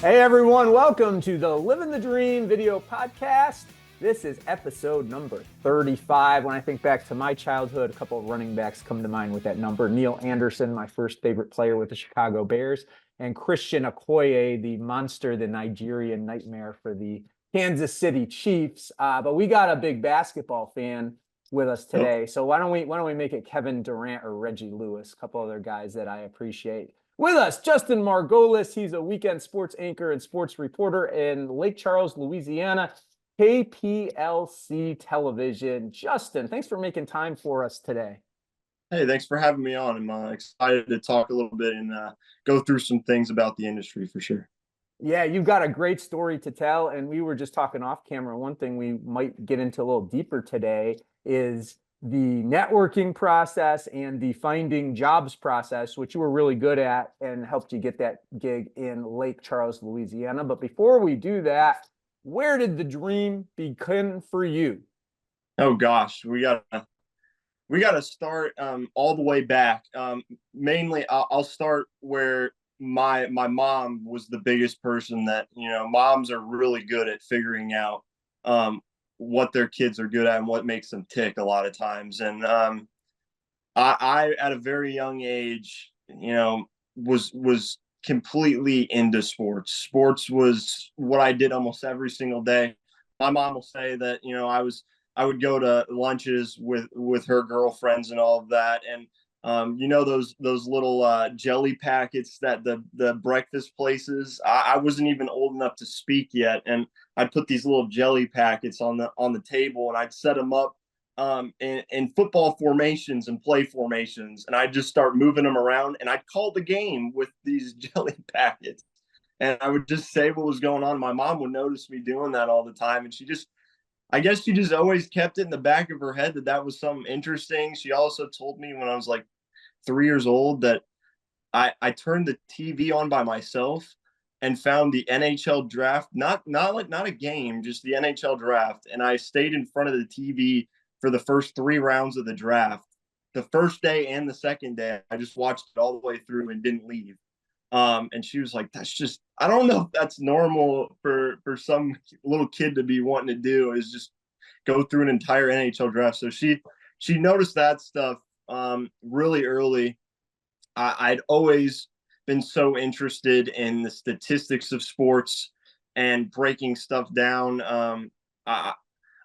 Hey everyone, welcome to the Livin The Dream video podcast. This is episode number 35. When I think back to my childhood, a couple of running backs come to mind with that number. Neil Anderson, my first favorite player with the Chicago Bears, and Christian Okoye, the monster, the Nigerian nightmare for the Kansas City Chiefs. But we got a big basketball fan with us today. So why don't we make it Kevin Durant or Reggie Lewis, a couple other guys that I appreciate. With us, Justin Margolius. He's a weekend sports anchor and sports reporter in Lake Charles, Louisiana, KPLC television. Justin, thanks for making time for us today. Hey, thanks for having me on. I'm excited to talk a little bit and go through some things about the industry for sure. Yeah, you've got a great story to tell. And we were just talking off camera. One thing we might get into a little deeper today is the networking process and the finding jobs process, which you were really good at and helped you get that gig in Lake Charles, Louisiana. But before we do that, where did the dream begin for you? Oh gosh, we gotta start all the way back. Mainly, I'll start where my mom was the biggest person that, moms are really good at figuring out what their kids are good at and what makes them tick a lot of times. And I at a very young age, was completely into sports. Sports was what I did almost every single day. My mom will say that, I would go to lunches with her girlfriends and all of that. And those little jelly packets that the breakfast places. I wasn't even old enough to speak yet, and I'd put these little jelly packets on the table, and I'd set them up in football formations and play formations, and I'd just start moving them around, and I'd call the game with these jelly packets, and I would just say what was going on. My mom would notice me doing that all the time, and I guess she just always kept it in the back of her head that was something interesting. She also told me when I was like 3 years old that I turned the TV on by myself and found the NHL draft, not a game, just the NHL draft. And I stayed in front of the TV for the first 3 rounds of the draft. The first day and the second day, I just watched it all the way through and didn't leave. And she was like, I don't know if that's normal for some little kid to be wanting to do, is just go through an entire NHL draft. So she noticed that stuff really early. I'd always been so interested in the statistics of sports and breaking stuff down.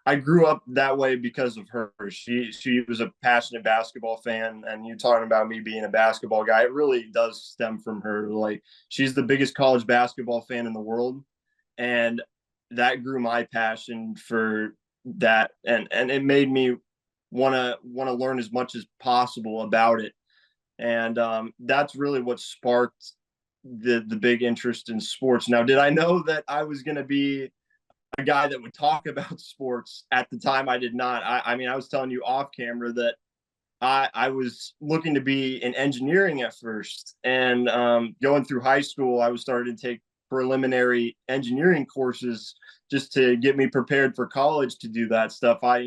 I grew up that way because of her. She was a passionate basketball fan, and you talking about me being a basketball guy, it really does stem from her. Like, she's the biggest college basketball fan in the world, and that grew my passion for that, and it made me want to learn as much as possible about it. And that's really what sparked the big interest in sports. Now, did I know that I was going to be a guy that would talk about sports? At the time, I did not. I mean, I was telling you off camera that I was looking to be in engineering at first, and going through high school, I was starting to take preliminary engineering courses just to get me prepared for college to do that stuff. I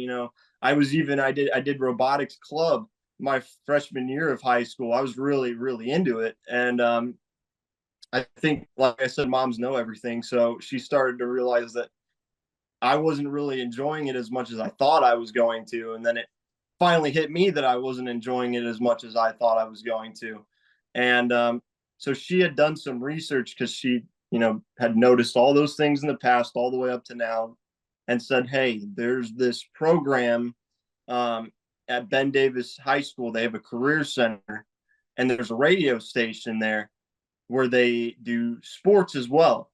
did robotics club my freshman year of high school. I was really, really into it. And I think, like I said, moms know everything. So she started to realize that I wasn't really enjoying it as much as I thought I was going to. And then it finally hit me that I wasn't enjoying it as much as I thought I was going to. And so she had done some research, because she, had noticed all those things in the past all the way up to now, and said, hey, there's this program at Ben Davis High School. They have a career center, and there's a radio station there where they do sports as well.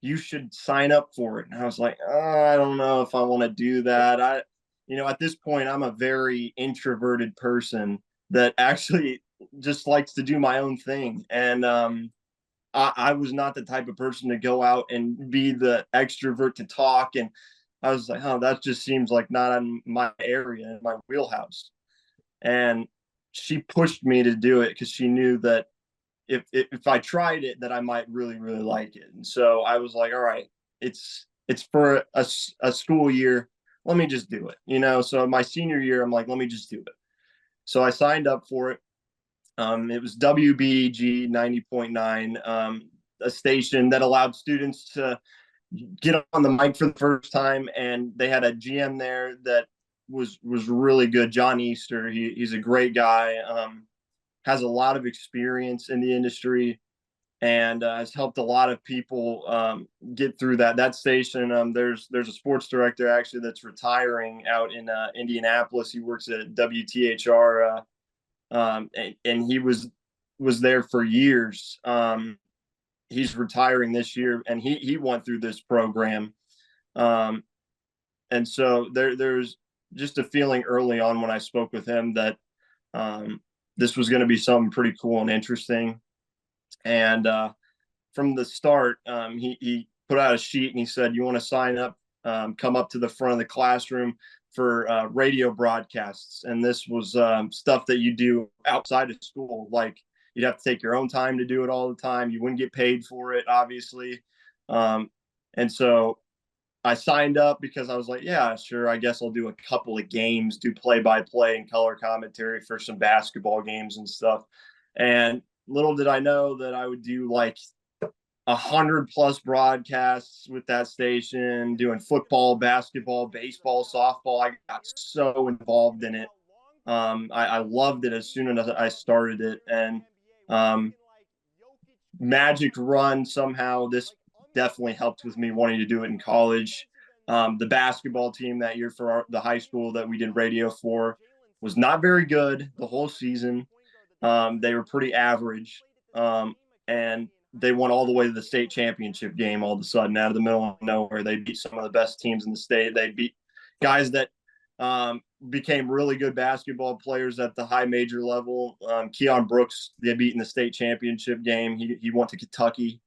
You should sign up for it. And I was like, I don't know if I want to do that. At this point, I'm a very introverted person that actually just likes to do my own thing. And I was not the type of person to go out and be the extrovert to talk. And I was like, oh, that just seems like not in my area, in my wheelhouse. And she pushed me to do it because she knew that if I tried it, that I might really, really like it. And so I was like, all right, it's for a school year. Let me just do it. So my senior year, I'm like, let me just do it. So I signed up for it. It was WBG 90.9. a station that allowed students to get on the mic for the first time, and they had a GM there that was really good. John Easter, he's a great guy, has a lot of experience in the industry, and has helped a lot of people get through that station. There's a sports director actually that's retiring out in Indianapolis. He works at WTHR, and he was there for years. He's retiring this year, and he went through this program. And so there's just a feeling early on when I spoke with him that this was going to be something pretty cool and interesting. And from the start, he put out a sheet and he said, "You want to sign up, come up to the front of the classroom for radio broadcasts." And this was stuff that you do outside of school. Like, you'd have to take your own time to do it all the time. You wouldn't get paid for it, obviously. And so I signed up because I was like, yeah, sure, I guess I'll do a couple of games, do play-by-play and color commentary for some basketball games and stuff. And little did I know that I would do like 100+ broadcasts with that station, doing football, basketball, baseball, softball. I got so involved in it. I loved it as soon as I started it. And Magic Run, somehow this definitely helped with me wanting to do it in college. The basketball team that year for the high school that we did radio for was not very good the whole season. They were pretty average, and they won all the way to the state championship game all of a sudden out of the middle of nowhere. They beat some of the best teams in the state. They beat guys that became really good basketball players at the high major level. Keon Brooks, they beat in the state championship game. He went to Kentucky,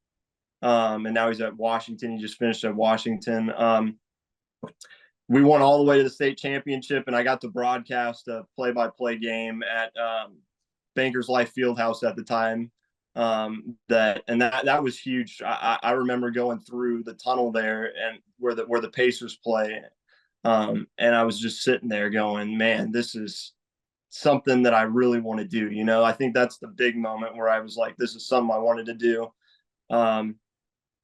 and now he's at Washington. He just finished at Washington. We won all the way to the state championship, and I got to broadcast a play-by-play game at Bankers Life Fieldhouse at the time. That was huge. I remember going through the tunnel there and where the Pacers play. And I was just sitting there going, man, this is something that I really want to do. You know, I think that's the big moment where I was like, this is something I wanted to do.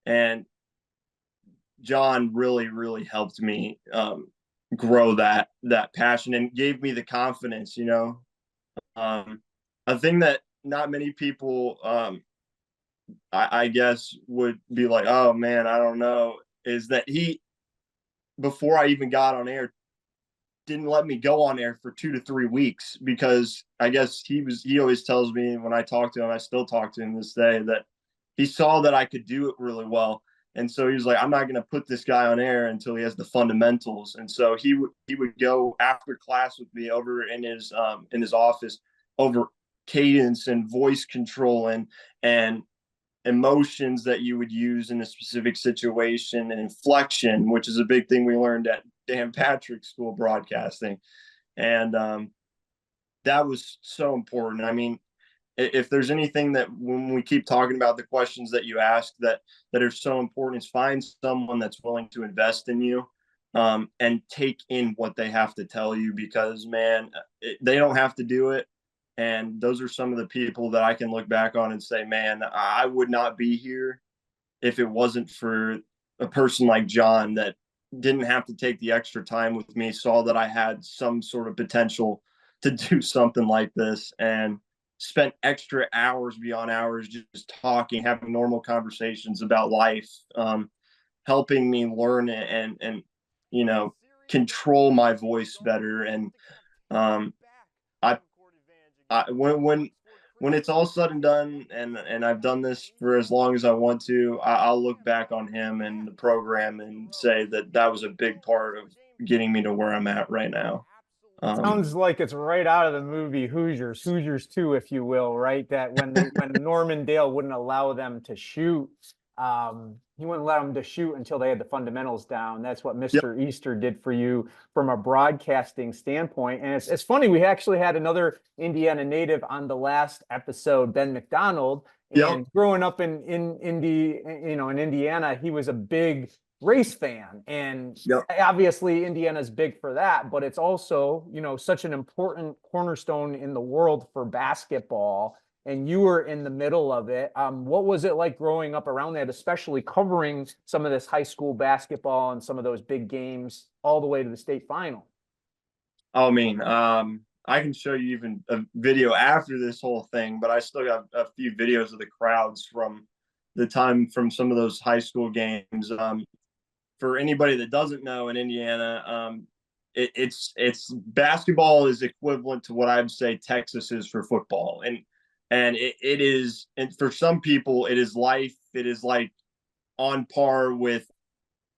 And John really, really helped me grow that passion and gave me the confidence, you know. A thing that not many people, I guess, would be like, oh, man, I don't know, is that he, before I even got on air, didn't let me go on air for 2 to 3 weeks, because I guess he always tells me when I talk to him, I still talk to him this day, that he saw that I could do it really well. And so he was like, I'm not going to put this guy on air until he has the fundamentals. And so he would go after class with me over in his office over cadence and voice control and emotions that you would use in a specific situation, and inflection, which is a big thing we learned at Dan Patrick School Broadcasting. And that was so important. I mean, if there's anything that, when we keep talking about the questions that you ask that are so important, is find someone that's willing to invest in you and take in what they have to tell you, because, man, they don't have to do it. And those are some of the people that I can look back on and say, man, I would not be here if it wasn't for a person like John that didn't have to take the extra time with me, saw that I had some sort of potential to do something like this, and spent extra hours beyond hours just talking, having normal conversations about life, helping me learn and you know, control my voice better. And when it's all said and done, and I've done this for as long as I want to, I'll look back on him and the program and say that was a big part of getting me to where I'm at right now. Sounds like it's right out of the movie Hoosiers 2, if you will, right? That when Norman Dale wouldn't allow them to shoot, he wouldn't let them to shoot until they had the fundamentals down. That's what Mr. Yep. Easter did for you from a broadcasting standpoint. And it's funny, we actually had another Indiana native on the last episode, Ben McDonald. And yep. Growing up in Indiana, he was a big race fan, and yep. Obviously Indiana's big for that, but it's also, you know, such an important cornerstone in the world for basketball. and you were in the middle of it. What was it like growing up around that, especially covering some of this high school basketball and some of those big games all the way to the state final? I mean, I can show you even a video after this whole thing, but I still got a few videos of the crowds from the time from some of those high school games. For anybody that doesn't know, in Indiana, it's basketball is equivalent to what I'd say Texas is for football, and it is, and for some people it is life. It is like on par with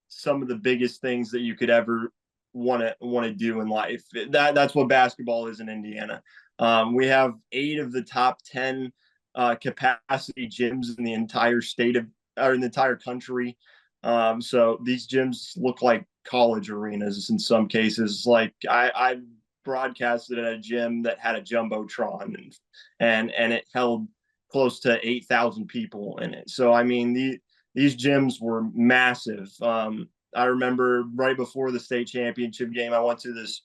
some of the biggest things that you could ever want to do in life. That's what basketball is in Indiana. We have 8 of the top 10 capacity gyms in the entire state of, or in the entire country. So these gyms look like college arenas in some cases. Like I broadcasted at a gym that had a jumbotron, and it held close to 8,000 people in it. So I mean, these gyms were massive. I remember right before the state championship game, I went to this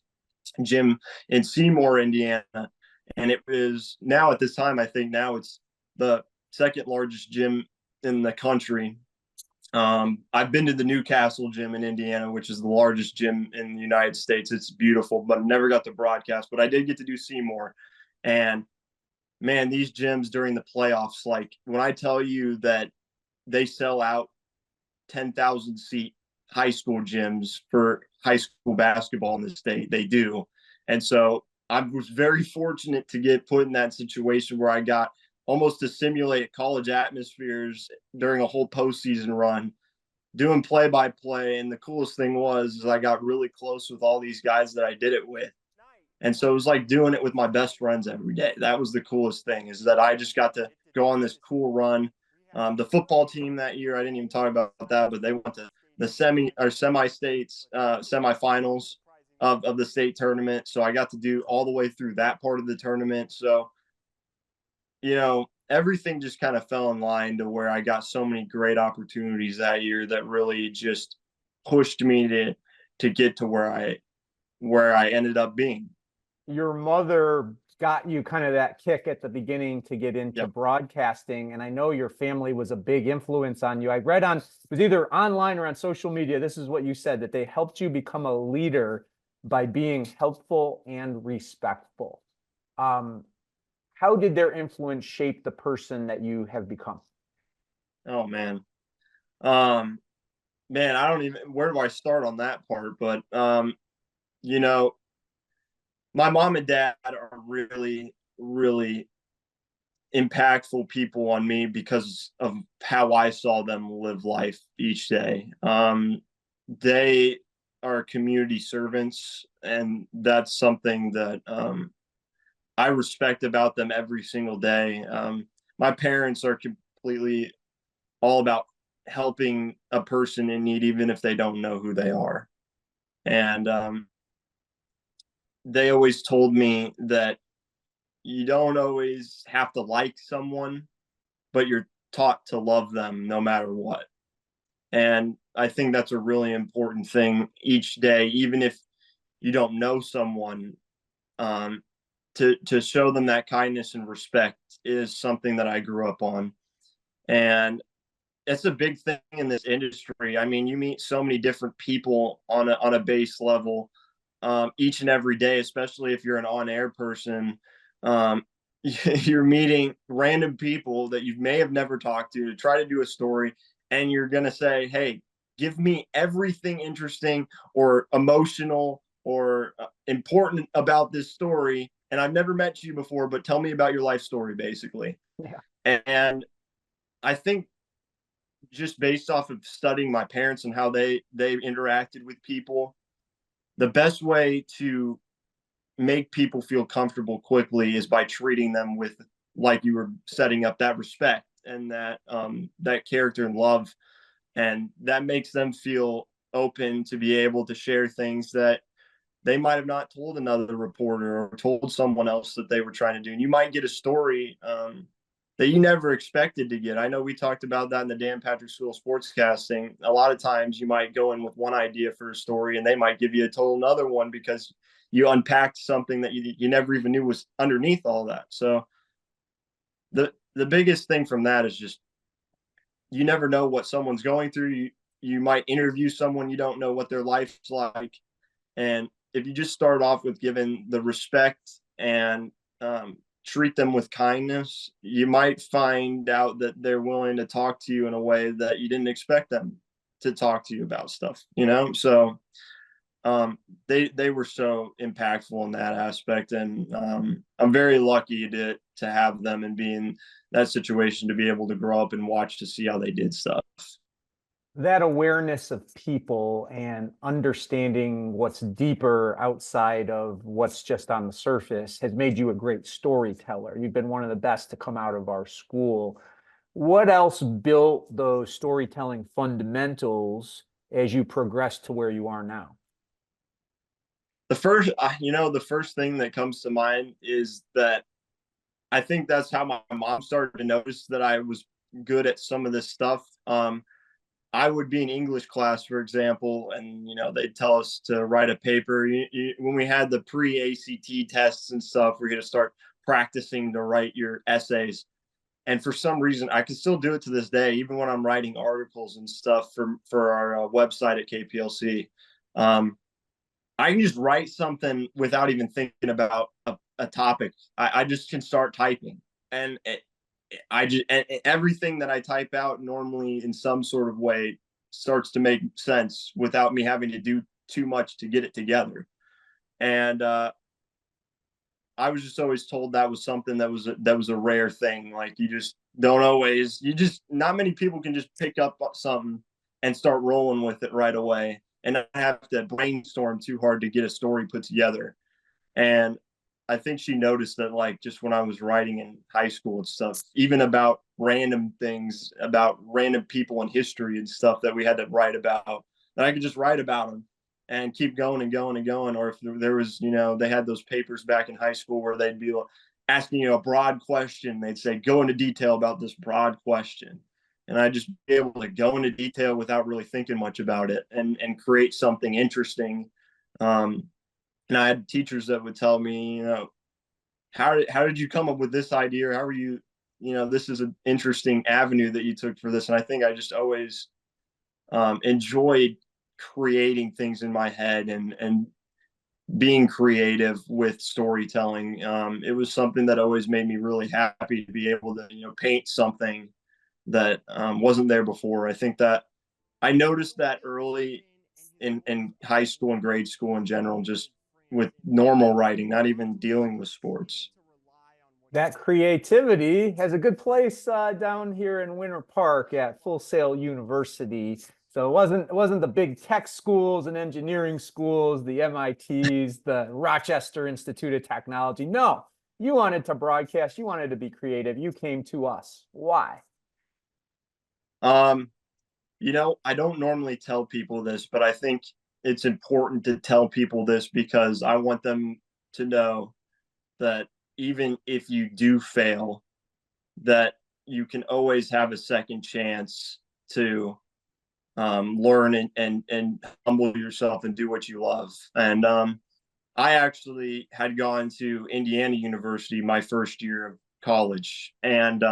gym in Seymour, Indiana, and it was, now at this time, I think now it's the second largest gym in the country. I've been to the Newcastle gym in Indiana, which is the largest gym in the United States. It's beautiful, but I never got to broadcast, but I did get to do Seymour. And man, these gyms during the playoffs, like when I tell you that they sell out 10,000 seat high school gyms for high school basketball in the state, they do. And so I was very fortunate to get put in that situation where I got almost to simulate college atmospheres during a whole postseason run, doing play-by-play. And the coolest thing was I got really close with all these guys that I did it with. And so it was like doing it with my best friends every day. That was the coolest thing, is that I just got to go on this cool run. The football team that year, I didn't even talk about that, but they went to the semi-states, semifinals of the state tournament. So I got to do all the way through that part of the tournament. So, you know, everything just kind of fell in line to where I got so many great opportunities that year that really just pushed me to get to where I ended up being. Your mother got you kind of that kick at the beginning to get into Yep. broadcasting, and I know your family was a big influence on you. I read on, it was either online or on social media, this is what you said, that they helped you become a leader by being helpful and respectful. How did their influence shape the person that you have become? Oh man. Man, I don't even, where do I start on that part? But you know, my mom and dad are really, really impactful people on me because of how I saw them live life each day. They are community servants, and that's something that I respect about them every single day. My parents are completely all about helping a person in need, even if they don't know who they are. And they always told me that you don't always have to like someone, but you're taught to love them no matter what. And I think that's a really important thing each day, even if you don't know someone, to show them that kindness and respect is something that I grew up on. And it's a big thing in this industry. I mean, you meet so many different people on a base level, each and every day, especially if you're an on-air person. You're meeting random people that you may have never talked to try to do a story, and you're going to say, hey, give me everything interesting or emotional or important about this story. And I've never met you before, but tell me about your life story, basically. Yeah. And I think just based off of studying my parents and how they interacted with people, the best way to make people feel comfortable quickly is by treating them with, like you were setting up, that respect and that character and love. And that makes them feel open to be able to share things that they might have not told another reporter or told someone else that they were trying to do. And you might get a story that you never expected to get. I know we talked about that in the Dan Patrick School of Sportscasting. A lot of times you might go in with one idea for a story and they might give you a total another one because you unpacked something that you never even knew was underneath all that. So the biggest thing from that is just you never know what someone's going through. You might interview someone, you don't know what their life's like, and if you just start off with giving the respect and treat them with kindness, you might find out that they're willing to talk to you in a way that you didn't expect them to talk to you about stuff, you know? So they were so impactful in that aspect. And I'm very lucky to have them and be in that situation, to be able to grow up and watch to see how they did stuff. That awareness of people and understanding what's deeper outside of what's just on the surface has made you a great storyteller. You've been one of the best to come out of our school. What else built those storytelling fundamentals as you progressed to where you are now? The first thing that comes to mind is that I think that's how my mom started to notice that I was good at some of this stuff. I would be in English class, for example, and they'd tell us to write a paper. When we had the pre-ACT tests and stuff, we're going to start practicing to write your essays. And for some reason, I can still do it to this day, even when I'm writing articles and stuff for our website at KPLC. I can just write something without even thinking about a topic. I just can start typing, and everything that I type out normally in some sort of way starts to make sense without me having to do too much to get it together. And I was just always told that was something that was a rare thing. Like not many people can just pick up something and start rolling with it right away and not have to brainstorm too hard to get a story put together. And I think she noticed that, like, just when I was writing in high school and stuff, even about random things, about random people in history and stuff that we had to write about, that I could just write about them and keep going and going and going. Or if there was, they had those papers back in high school where they'd be asking you a broad question. They'd say, go into detail about this broad question. And I'd just be able to go into detail without really thinking much about it and create something interesting. And I had teachers that would tell me, how did you come up with this idea? Or how are you, this is an interesting avenue that you took for this. And I think I just always enjoyed creating things in my head and being creative with storytelling. It was something that always made me really happy to be able to, paint something that wasn't there before. I think that I noticed that early in high school and grade school in general, just with normal writing, not even dealing with sports. That creativity has a good place down here in Winter Park at Full Sail University. So it wasn't the big tech schools and engineering schools, the MITs, the Rochester Institute of Technology. No, you wanted to broadcast, you wanted to be creative. You came to us. Why? I don't normally tell people this, but I think it's important to tell people this because I want them to know that even if you do fail, that you can always have a second chance to learn and humble yourself and do what you love. And I actually had gone to Indiana University my first year of college, and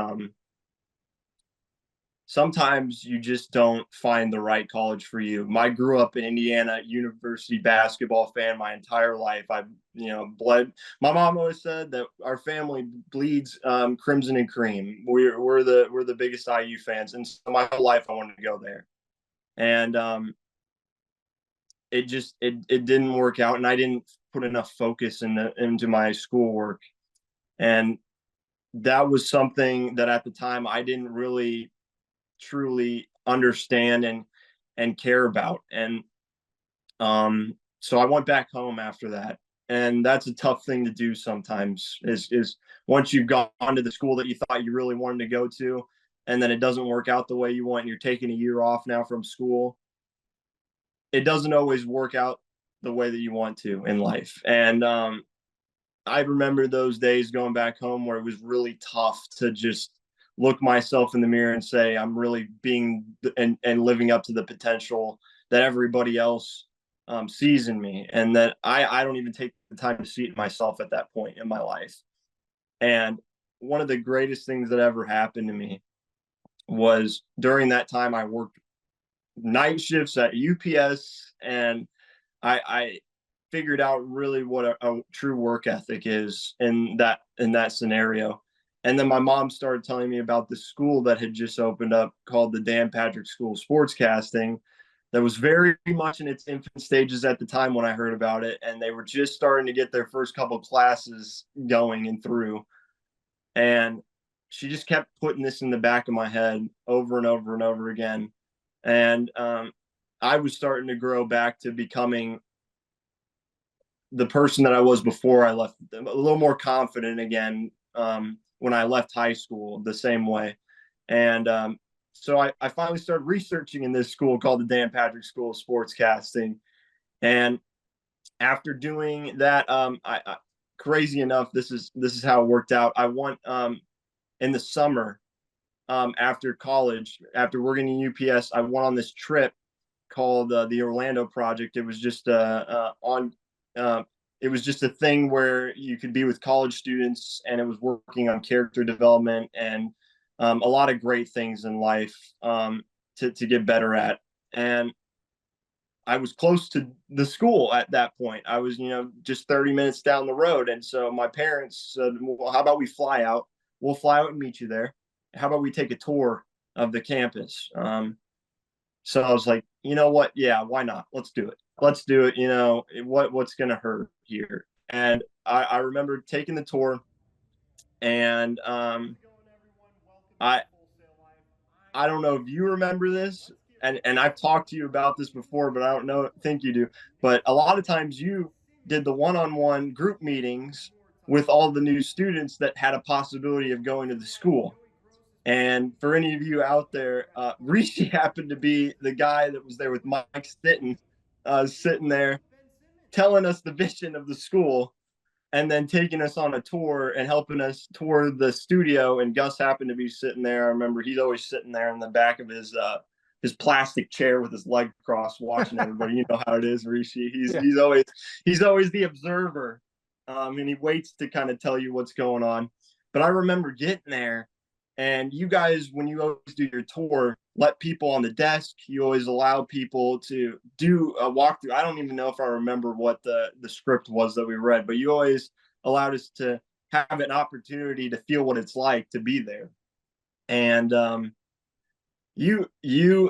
sometimes you just don't find the right college for you. I grew up an Indiana University basketball fan my entire life. I've, bled. My mom always said that our family bleeds crimson and cream. We're the biggest IU fans, and so my whole life I wanted to go there, and it didn't work out, and I didn't put enough focus into my schoolwork, and that was something that at the time I didn't really truly understand and care about. And so I went back home after that, and that's a tough thing to do sometimes, is once you've gone to the school that you thought you really wanted to go to, and then it doesn't work out the way you want, and you're taking a year off now from school, it doesn't always work out the way that you want to in life. And I remember those days going back home where it was really tough to just look myself in the mirror and say, I'm really being and living up to the potential that everybody else sees in me. And that I don't even take the time to see it myself at that point in my life. And one of the greatest things that ever happened to me was during that time I worked night shifts at UPS, and I figured out really what a true work ethic is in that scenario. And then my mom started telling me about this school that had just opened up called the Dan Patrick School of Sportscasting, that was very much in its infant stages at the time when I heard about it, and they were just starting to get their first couple of classes going and through. And she just kept putting this in the back of my head over and over and over again. And I was starting to grow back to becoming the person that I was before I left, a little more confident again when I left high school the same way. And so I finally started researching in this school called the Dan Patrick School of Sportscasting. And after doing that, crazy enough, this is how it worked out. I went in the summer after college, after working in UPS, I went on this trip called the Orlando Project. It was just it was just a thing where you could be with college students, and it was working on character development and a lot of great things in life to get better at. And I was close to the school at that point. I was, just 30 minutes down the road. And so my parents said, well, how about we fly out? We'll fly out and meet you there. How about we take a tour of the campus? So I was like, you know what? Yeah, why not? Let's do it. Let's do it. What's going to hurt here? And I remember taking the tour, and I I don't know if you remember this, and I've talked to you about this before, but I don't think you do. But a lot of times you did the one-on-one group meetings with all the new students that had a possibility of going to the school. And for any of you out there, Rishi happened to be the guy that was there with Mike Stitton, sitting there telling us the vision of the school, and then taking us on a tour and helping us tour the studio. And Gus happened to be sitting there. I remember he's always sitting there in the back of his plastic chair with his leg crossed, watching everybody. You know how it is, Rishi. He's always the observer, and he waits to kind of tell you what's going on. But I remember getting there, and you guys, when you always do your tour, let people on the desk. You always allow people to do a walkthrough. I don't even know if I remember what the script was that we read, but you always allowed us to have an opportunity to feel what it's like to be there. And you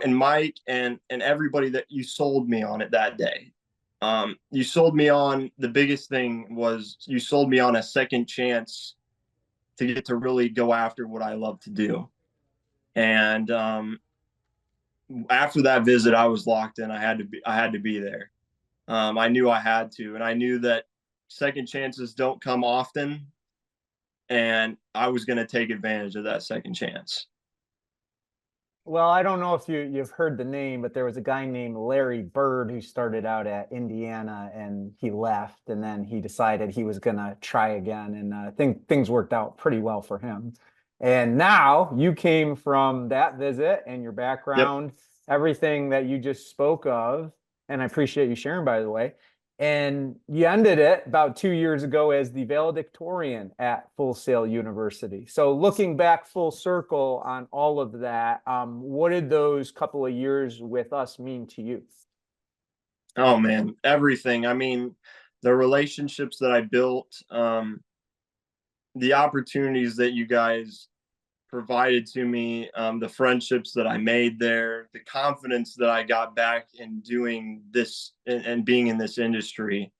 and Mike and everybody that you sold me on it that day. You sold me on, the biggest thing was you sold me on a second chance to get to really go after what I love to do. And after that visit, I was locked in. I had to be there. I knew I had to, and I knew that second chances don't come often, and I was going to take advantage of that second chance. Well, I don't know if you've heard the name, but there was a guy named Larry Bird who started out at Indiana, and he left, and then he decided he was going to try again, and I think things worked out pretty well for him. And now you came from that visit and your background, everything that you just spoke of, and I appreciate you sharing, by the way. And you ended it about 2 years ago as the valedictorian at Full Sail University. So looking back full circle on all of that, what did those couple of years with us mean to you? Oh man, everything. I mean, the relationships that I built, the opportunities that you guys provided to me, the friendships that I made there, the confidence that I got back in doing this and being in this industry,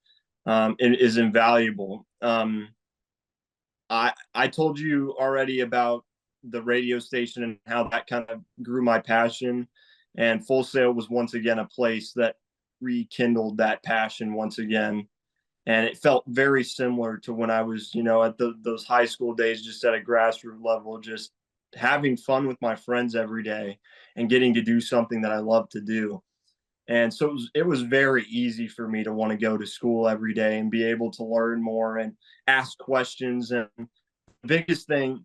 it is invaluable. I told you already about the radio station and how that kind of grew my passion, and Full Sail was once again a place that rekindled that passion once again. And it felt very similar to when I was, at those high school days, just at a grassroots level, just having fun with my friends every day and getting to do something that I love to do. And so it was very easy for me to want to go to school every day and be able to learn more and ask questions. And the biggest thing,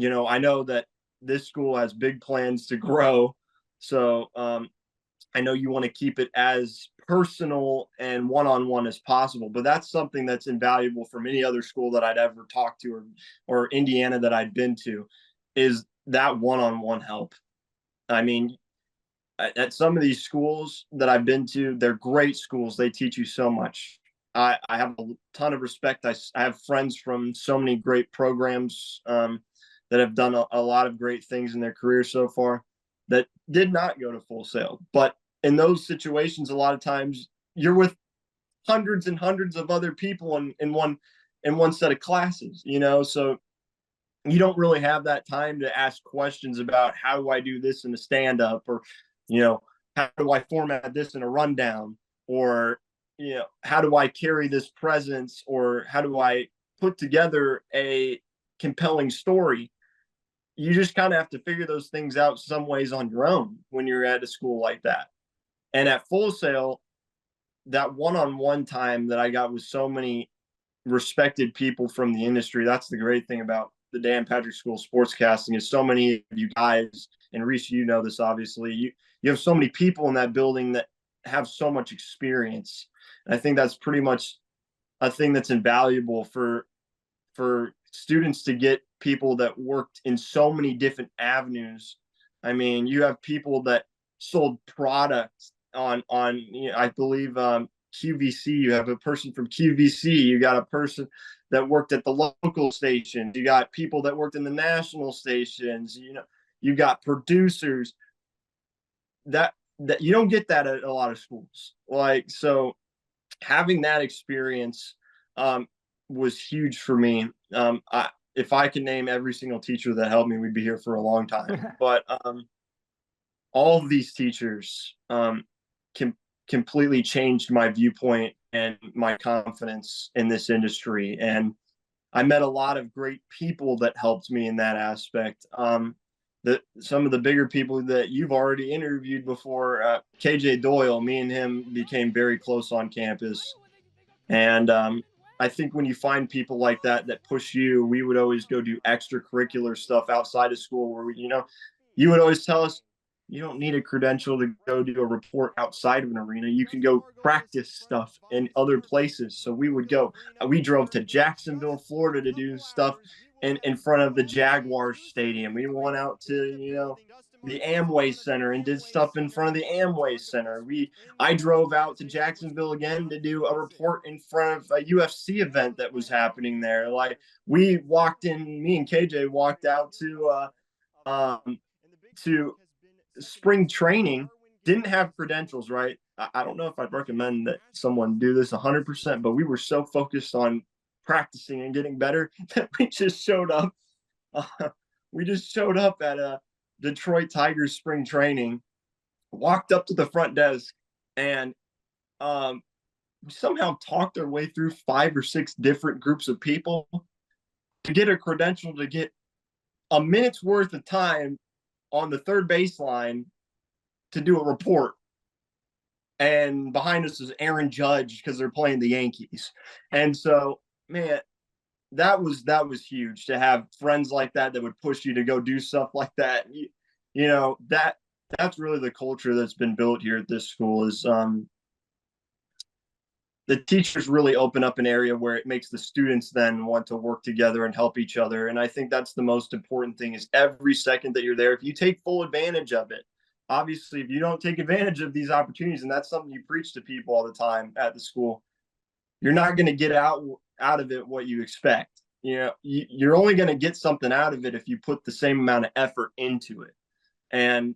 I know that this school has big plans to grow. So I know you want to keep it as personal and one-on-one as possible. But that's something that's invaluable from any other school that I'd ever talked to, or Indiana that I'd been to, is that one-on-one help. I mean, at some of these schools that I've been to, they're great schools. They teach you so much. I have a ton of respect. I have friends from so many great programs that have done a lot of great things in their career so far that did not go to Full Sail. But in those situations, a lot of times you're with hundreds and hundreds of other people in one set of classes, so you don't really have that time to ask questions about how do I do this in a stand-up, or how do I format this in a rundown, or how do I carry this presence, or how do I put together a compelling story. You just kind of have to figure those things out some ways on your own when you're at a school like that. And at Full Sail, that one-on-one time that I got with so many respected people from the industry, that's the great thing about the Dan Patrick School of Sportscasting, is so many of you guys, and Rishi, you know this obviously, you have so many people in that building that have so much experience. And I think that's pretty much a thing that's invaluable for students to get people that worked in so many different avenues. I mean, you have people that sold products on I believe QVC. You have a person from QVC. You got a person that worked at the local stations. You got people that worked in the national stations. You got producers. That you don't get that at a lot of schools. So having that experience was huge for me. If I could name every single teacher that helped me, we'd be here for a long time. But all of these teachers completely changed my viewpoint and my confidence in this industry. And I met a lot of great people that helped me in that aspect. Some of the bigger people that you've already interviewed before, KJ Doyle, me and him became very close on campus. And I think when you find people like that push you, we would always go do extracurricular stuff outside of school where you would always tell us, you don't need a credential to go do a report outside of an arena. You can go practice stuff in other places. So we would go. We drove to Jacksonville, Florida to do stuff in front of the Jaguars stadium. We went out to, the Amway Center and did stuff in front of the Amway Center. I drove out to Jacksonville again to do a report in front of a UFC event that was happening there. Me and KJ walked out to spring training, didn't have credentials, right? I don't know if I'd recommend that someone do this 100%, but we were so focused on practicing and getting better that we just showed up. At a Detroit Tigers spring training, walked up to the front desk, and we somehow talked our way through 5 or 6 different groups of people to get a credential to get a minute's worth of time on the third baseline to do a report. And behind us is Aaron Judge because they're playing the Yankees. And so, man, that was huge to have friends like that would push you to go do stuff like that. That's really the culture that's been built here at this school, is the teachers really open up an area where it makes the students then want to work together and help each other. And I think that's the most important thing, is every second that you're there, if you take full advantage of it. Obviously, if you don't take advantage of these opportunities, and that's something you preach to people all the time at the school, you're not going to get out of it what you expect. You're only going to get something out of it if you put the same amount of effort into it. And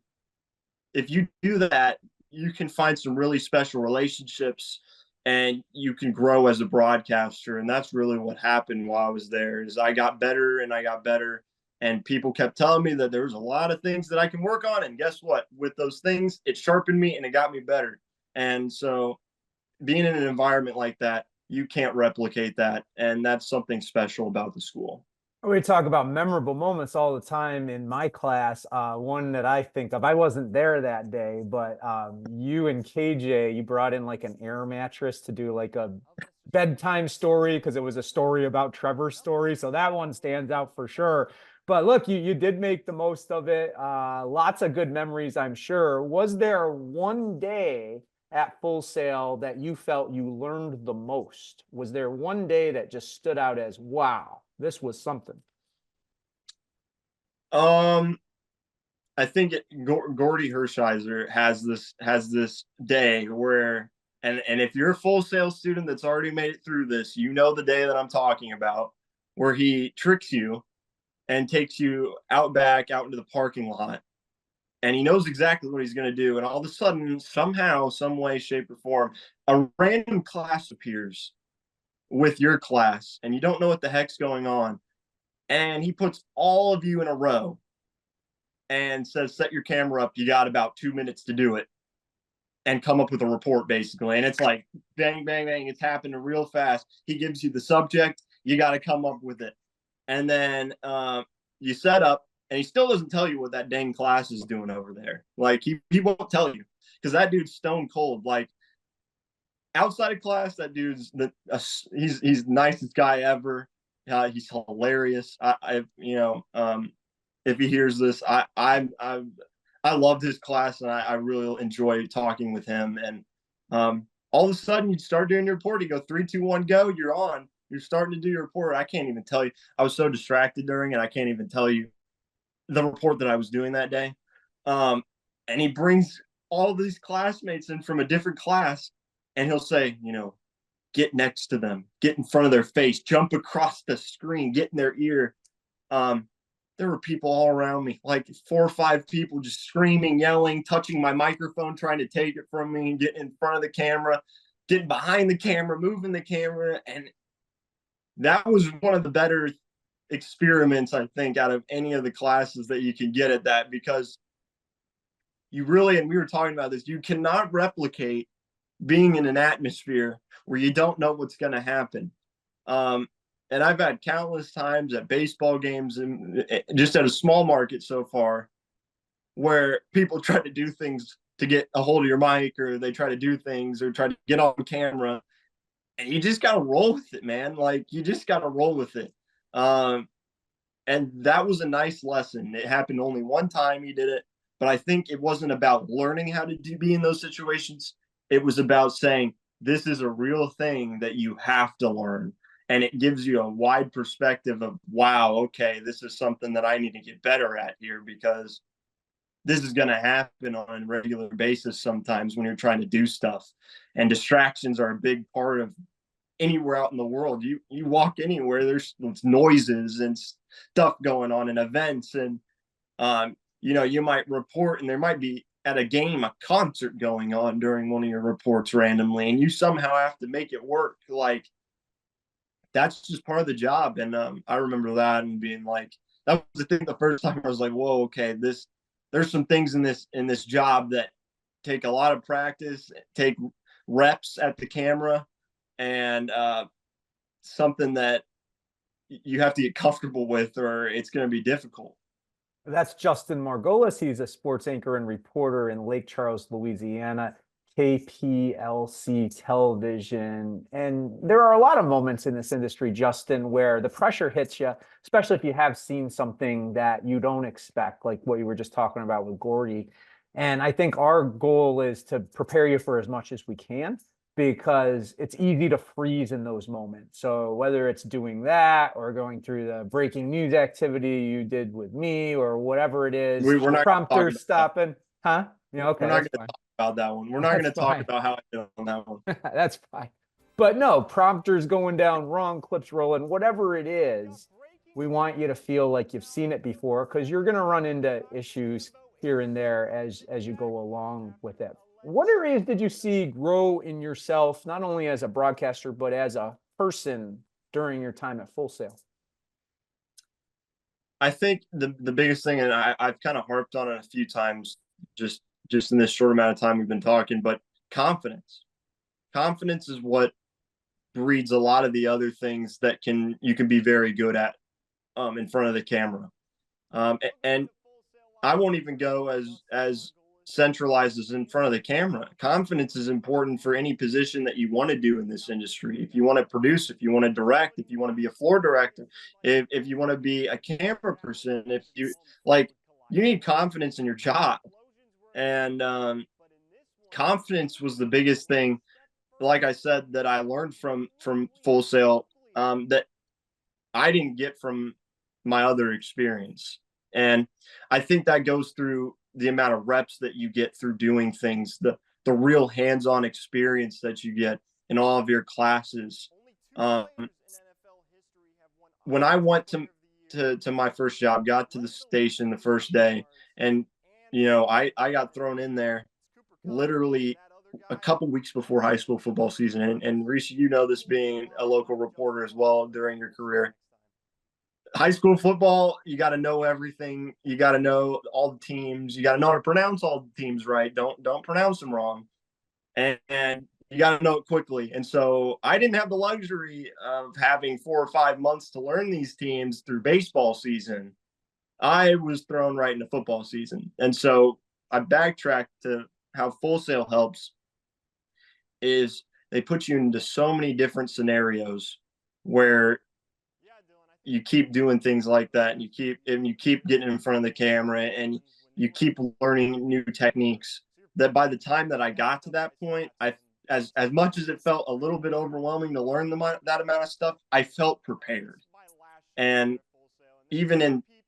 if you do that, you can find some really special relationships, and you can grow as a broadcaster. And that's really what happened while I was there, is I got better and I got better. And people kept telling me that there was a lot of things that I can work on. And guess what? With those things, it sharpened me and it got me better. And so being in an environment like that, you can't replicate that. And that's something special about the school. We talk about memorable moments all the time in my class. One that I think of, I wasn't there that day, but you and KJ, you brought in like an air mattress to do like a bedtime story, because it was a story about Trevor's story. So that one stands out for sure. But look, you did make the most of it. Lots of good memories, I'm sure. Was there one day at Full Sail that you felt you learned the most? Was there one day that just stood out as, wow, this was something? I think Gordy Hershiser has this day where, and if you're a Full Sail student that's already made it through this, you know the day that I'm talking about, where he tricks you and takes you out back out into the parking lot, and he knows exactly what he's going to do, and all of a sudden, somehow, some way, shape, or form, a random class appears with your class, and you don't know what the heck's going on, and he puts all of you in a row and says, set your camera up. You got about 2 minutes to do it and come up with a report, basically. And it's like, bang, bang, bang. It's happening real fast. He gives you the subject. You got to come up with it. And then you set up, and he still doesn't tell you what that dang class is doing over there. Like, he won't tell you because that dude's stone cold. Like, outside of class, that dude's he's the nicest guy ever. He's hilarious. If he hears this, I loved his class, and I really enjoy talking with him. And all of a sudden, you start doing your report. You go 3, 2, 1, go. You're on. You're starting to do your report. I can't even tell you. I was so distracted during it. I can't even tell you the report that I was doing that day. And he brings all of these classmates in from a different class, and he'll say, get next to them, get in front of their face, jump across the screen, get in their ear. There were people all around me, like 4 or 5 people just screaming, yelling, touching my microphone, trying to take it from me, and getting in front of the camera, getting behind the camera, moving the camera. And that was one of the better experiments, I think, out of any of the classes that you can get at that, because you really, and we were talking about this, you cannot replicate being in an atmosphere where you don't know what's going to happen. And I've had countless times at baseball games and just at a small market so far where people try to do things to get a hold of your mic, or they try to do things or try to get on camera, and you just got to roll with it, man. Like, you just got to roll with it. And that was a nice lesson. It happened only one time he did it, but I think it wasn't about learning how to be in those situations. It was about saying, this is a real thing that you have to learn. And it gives you a wide perspective of, wow, okay, this is something that I need to get better at here, because this is going to happen on a regular basis sometimes when you're trying to do stuff. And distractions are a big part of anywhere out in the world. You walk anywhere, there's noises and stuff going on and events. And, you might report, and there might be at a game, a concert going on during one of your reports randomly, and you somehow have to make it work. Like, that's just part of the job. And I remember that and being like, that was the thing the first time I was like, whoa, okay, there's some things in this job that take a lot of practice, take reps at the camera, and something that you have to get comfortable with, or it's going to be difficult. That's Justin Margolius. He's a sports anchor and reporter in Lake Charles, Louisiana, KPLC television. And there are a lot of moments in this industry, Justin, where the pressure hits you, especially if you have seen something that you don't expect, like what you were just talking about with Gordy. And I think our goal is to prepare you for as much as we can, because it's easy to freeze in those moments. So whether it's doing that or going through the breaking news activity you did with me, or whatever it is, we're not prompter stopping, huh? Yeah, okay, we're not going to talk about that one. We're not going to talk about how I did on that one. That's fine. But no, prompters going down wrong, clips rolling, whatever it is, we want you to feel like you've seen it before, because you're going to run into issues here and there as you go along with it. What areas did you see grow in yourself, not only as a broadcaster, but as a person during your time at Full Sail? I think the biggest thing, and I've kind of harped on it a few times just in this short amount of time we've been talking, but confidence. Confidence is what breeds a lot of the other things that you can be very good at in front of the camera. And I won't even go as centralized as in front of the camera. Confidence is important for any position that you want to do in this industry. If you want to produce, if you want to direct, if you want to be a floor director, if you want to be a camera person, if you need confidence in your job. And confidence was the biggest thing, like I said, that I learned from Full Sail, that I didn't get from my other experience. And I think that goes through the amount of reps that you get through doing things, the real hands-on experience that you get in all of your classes. Um, when I went to my first job, got to the station the first day, and I got thrown in there literally a couple weeks before high school football season. And Rishi, this being a local reporter as well during your career. High school football, you got to know everything. You got to know all the teams. You got to know how to pronounce all the teams right. Don't pronounce them wrong. And you got to know it quickly. And so I didn't have the luxury of having 4 or 5 months to learn these teams through baseball season. I was thrown right into football season. And so I backtracked to how Full Sail helps is they put you into so many different scenarios where you keep doing things like that, and you keep getting in front of the camera, and you keep learning new techniques, that by the time that I got to that point, as much as it felt a little bit overwhelming to learn that amount of stuff, I felt prepared. And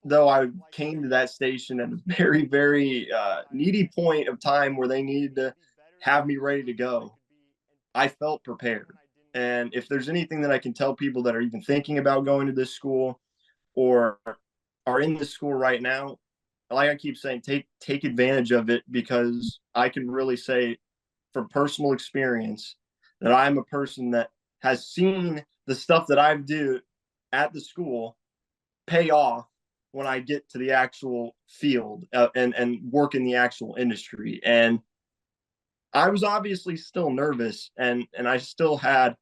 though I came to that station at a very, very needy point of time where they needed to have me ready to go, I felt prepared. And if there's anything that I can tell people that are even thinking about going to this school or are in this school right now, like I keep saying, take advantage of it, because I can really say from personal experience that I'm a person that has seen the stuff that I do at the school pay off when I get to the actual field and work in the actual industry. And I was obviously still nervous, and I still had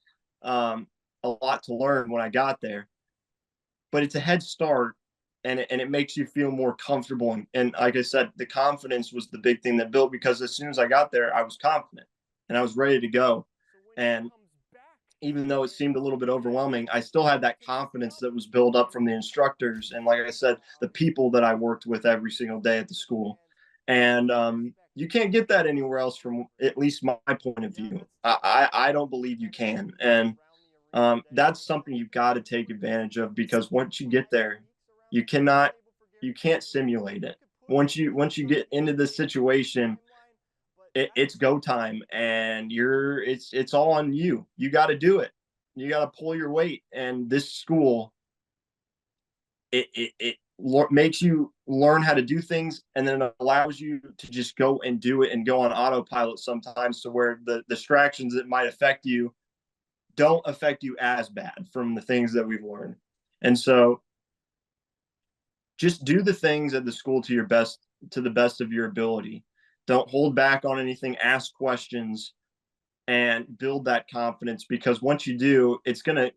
a lot to learn when I got there, but it's a head start, and it makes you feel more comfortable. And like I said, the confidence was the big thing that built, because as soon as I got there, I was confident and I was ready to go. And even though it seemed a little bit overwhelming, I still had that confidence that was built up from the instructors. And like I said, the people that I worked with every single day at the school. And you can't get that anywhere else, from at least my point of view. I don't believe you can. And that's something you've got to take advantage of, because once you get there, you can't simulate it. Once you get into this situation, it's go time, and it's all on you. You got to do it. You got to pull your weight. And this school, it makes you learn how to do things, and then it allows you to just go and do it and go on autopilot sometimes, to where the distractions that might affect you don't affect you as bad from the things that we've learned. And so just do the things at the school to the best of your ability. Don't hold back on anything. Ask questions and build that confidence, because once you do, it's going to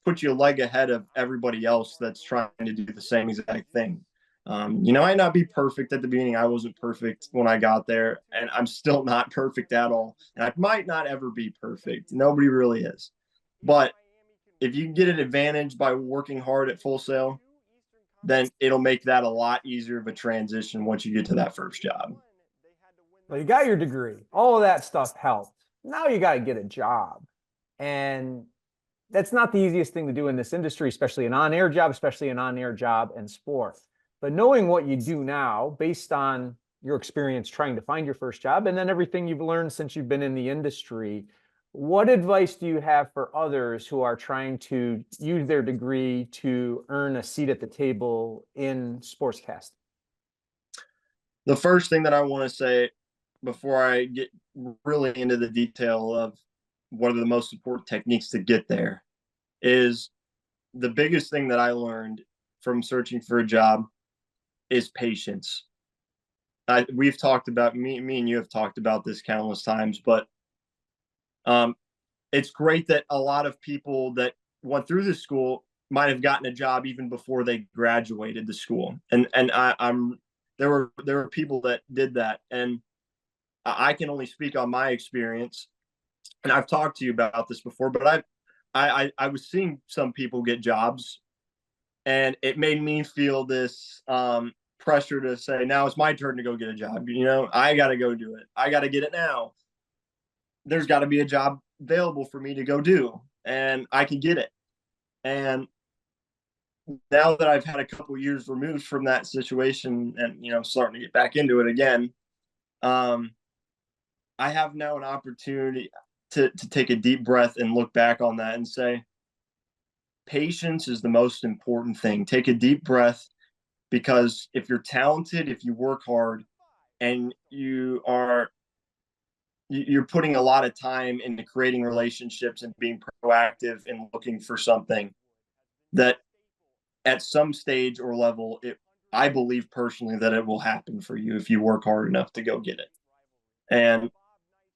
put you a leg ahead of everybody else that's trying to do the same exact thing. I might not be perfect at the beginning. I wasn't perfect when I got there, and I'm still not perfect at all. And I might not ever be perfect. Nobody really is. But if you can get an advantage by working hard at Full Sail, then it'll make that a lot easier of a transition once you get to that first job. Well, you got your degree. All of that stuff helped. Now you got to get a job. And that's not the easiest thing to do in this industry, especially an on-air job in sport. But knowing what you do now, based on your experience trying to find your first job, and then everything you've learned since you've been in the industry, what advice do you have for others who are trying to use their degree to earn a seat at the table in sportscasting? The first thing that I want to say before I get really into the detail of what are the most important techniques to get there is the biggest thing that I learned from searching for a job is patience. We've talked about me and you have talked about this countless times, but it's great that a lot of people that went through the school might have gotten a job even before they graduated the school. And there were people that did that. And I can only speak on my experience. And I've talked to you about this before, but I was seeing some people get jobs, and it made me feel this pressure to say, now it's my turn to go get a job. I got to go do it. I got to get it now. There's got to be a job available for me to go do, and I can get it. And now that I've had a couple years removed from that situation and, starting to get back into it again, I have now an opportunity to take a deep breath and look back on that and say, patience is the most important thing. Take a deep breath, because if you're talented, if you work hard, and you're putting a lot of time into creating relationships and being proactive and looking for something, that at some stage or level, I believe personally that it will happen for you if you work hard enough to go get it. And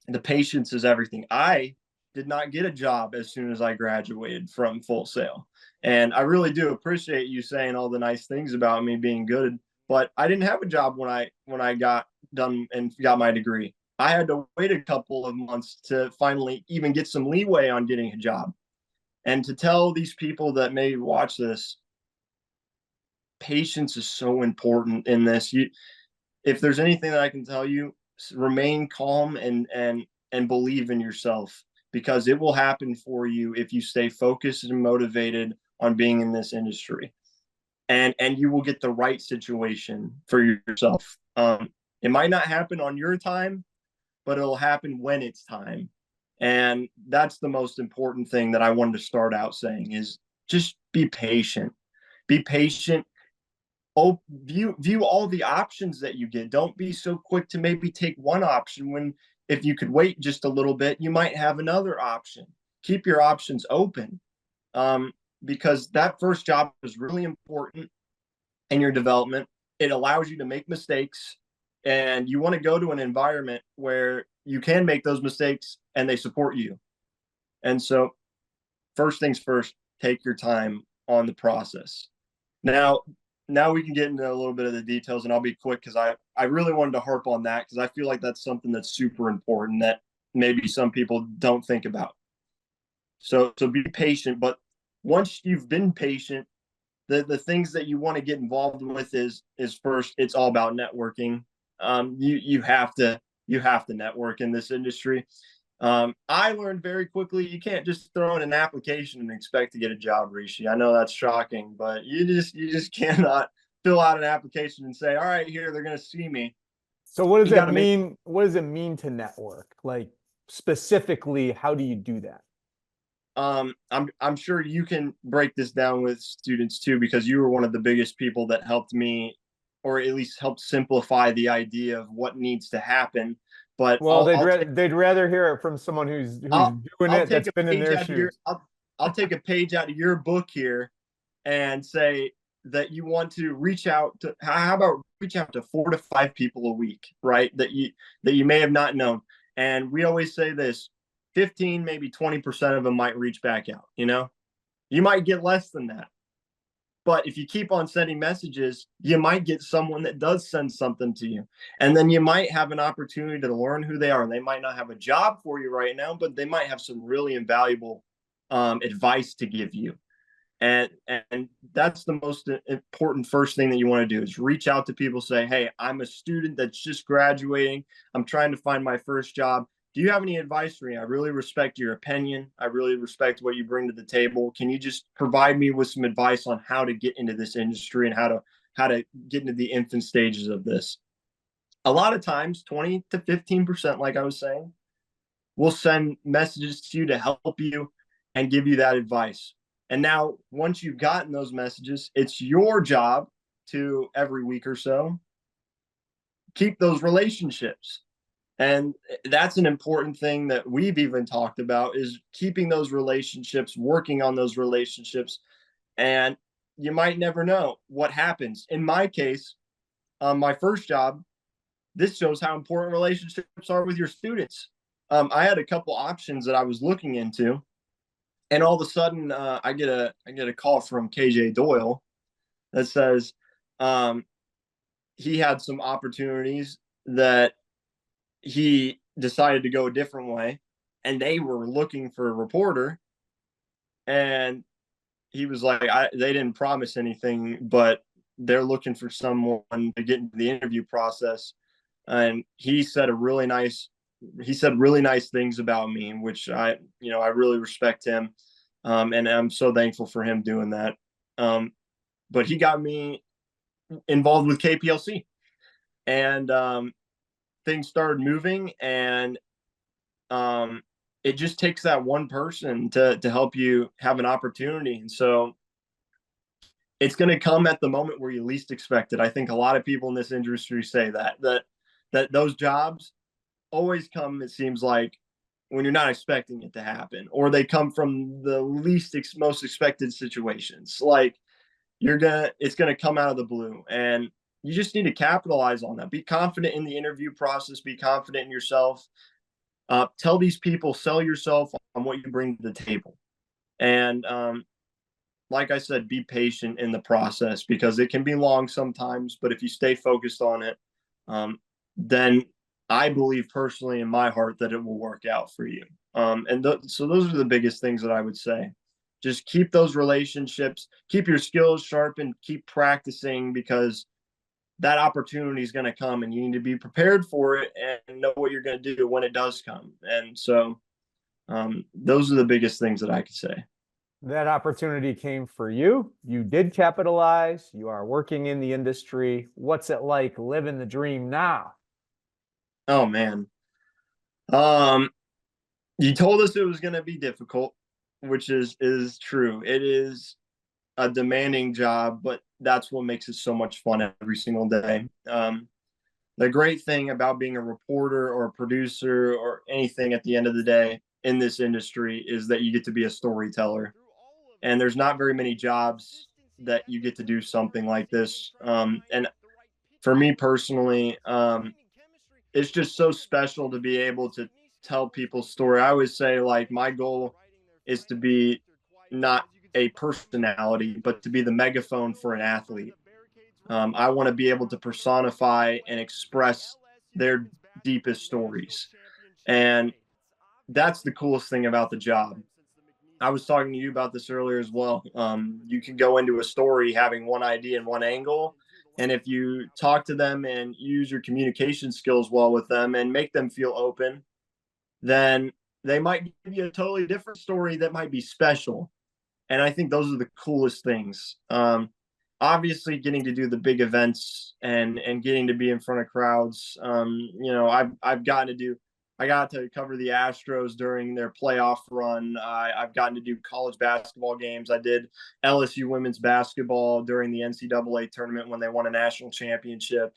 the patience is everything. I did not get a job as soon as I graduated from Full Sail. And I really do appreciate you saying all the nice things about me being good, but I didn't have a job when I got done and got my degree. I had to wait a couple of months to finally even get some leeway on getting a job. And to tell these people that maybe watch this, patience is so important in this. If there's anything that I can tell you, remain calm and believe in yourself, because it will happen for you if you stay focused and motivated on being in this industry, and you will get the right situation for yourself. It might not happen on your time, but it'll happen when it's time. And that's the most important thing that I wanted to start out saying, is just be patient. Be patient. View all the options that you get. Don't be so quick to maybe take one option when, if you could wait just a little bit, you might have another option. Keep your options open, because that first job is really important in your development. It allows you to make mistakes, and you want to go to an environment where you can make those mistakes and they support you. And so, first things first, take your time on the process. Now we can get into a little bit of the details, and I'll be quick because I really wanted to harp on that, because I feel like that's something that's super important that maybe some people don't think about. So be patient, but once you've been patient, the things that you want to get involved with is first, it's all about networking. You have to network in this industry. I learned very quickly, you can't just throw in an application and expect to get a job, Rishi. I know that's shocking, but you just cannot fill out an application and say, all right, here, they're going to see me. So what does that mean? What does it mean to network? Like, specifically, how do you do that? I'm sure you can break this down with students too, because you were one of the biggest people that helped me, or at least helped simplify the idea of what needs to happen. But they'd rather hear it from someone who's doing it, that's been in their shoes. I'll take a page out of your book here and say that you want to reach out to, how about reach out to 4 to 5 people a week, right? That you may have not known. And we always say this, 15, maybe 20% of them might reach back out. You might get less than that. But if you keep on sending messages, you might get someone that does send something to you. And then you might have an opportunity to learn who they are. And they might not have a job for you right now, but they might have some really invaluable advice to give you. And that's the most important first thing that you want to do, is reach out to people, say, hey, I'm a student that's just graduating. I'm trying to find my first job. Do you have any advice for me? I really respect your opinion. I really respect what you bring to the table. Can you just provide me with some advice on how to get into this industry and how to get into the infant stages of this? A lot of times, 20 to 15%, like I was saying, will send messages to you to help you and give you that advice. And now, once you've gotten those messages, it's your job to, every week or so, keep those relationships. And that's an important thing that we've even talked about, is keeping those relationships, working on those relationships. And you might never know what happens. In my case, my first job, this shows how important relationships are with your students. I had a couple options that I was looking into, and all of a sudden I get a call from KJ Doyle that says he had some opportunities that he decided to go a different way, and they were looking for a reporter. And he was like, they didn't promise anything, but they're looking for someone to get into the interview process. And he said really nice things about me, which I really respect him. And I'm so thankful for him doing that. But he got me involved with KPLC, and things started moving, and it just takes that one person to help you have an opportunity. And so it's going to come at the moment where you least expect it. I think a lot of people in this industry say that those jobs always come, it seems like, when you're not expecting it to happen, or they come from the most expected situations. Like it's going to come out of the blue, and you just need to capitalize on that. Be confident in the interview process, be confident in yourself. Tell these people, sell yourself on what you bring to the table. And like I said, be patient in the process, because it can be long sometimes, but if you stay focused on it, then I believe personally in my heart that it will work out for you. So those are the biggest things that I would say. Just keep those relationships, keep your skills sharp, and keep practicing, because that opportunity is going to come, and you need to be prepared for it and know what you're going to do when it does come. And so those are the biggest things that I could say. That opportunity came for you. You did capitalize. You are working in the industry. What's it like living the dream now? Oh, man. You told us it was going to be difficult, which is true. It is a demanding job, but that's what makes it so much fun every single day. The great thing about being a reporter or a producer or anything at the end of the day in this industry is that you get to be a storyteller. And there's not very many jobs that you get to do something like this. And for me personally, it's just so special to be able to tell people's story. I always say, like, my goal is to be not a personality, but to be the megaphone for an athlete. I want to be able to personify and express their deepest stories. And that's the coolest thing about the job. I was talking to you about this earlier as well. You can go into a story having one idea and one angle. And if you talk to them and use your communication skills well with them and make them feel open, then they might give you a totally different story that might be special. And I think those are the coolest things. Obviously, getting to do the big events and getting to be in front of crowds. I got to cover the Astros during their playoff run. I've gotten to do college basketball games. I did LSU women's basketball during the NCAA tournament when they won a national championship.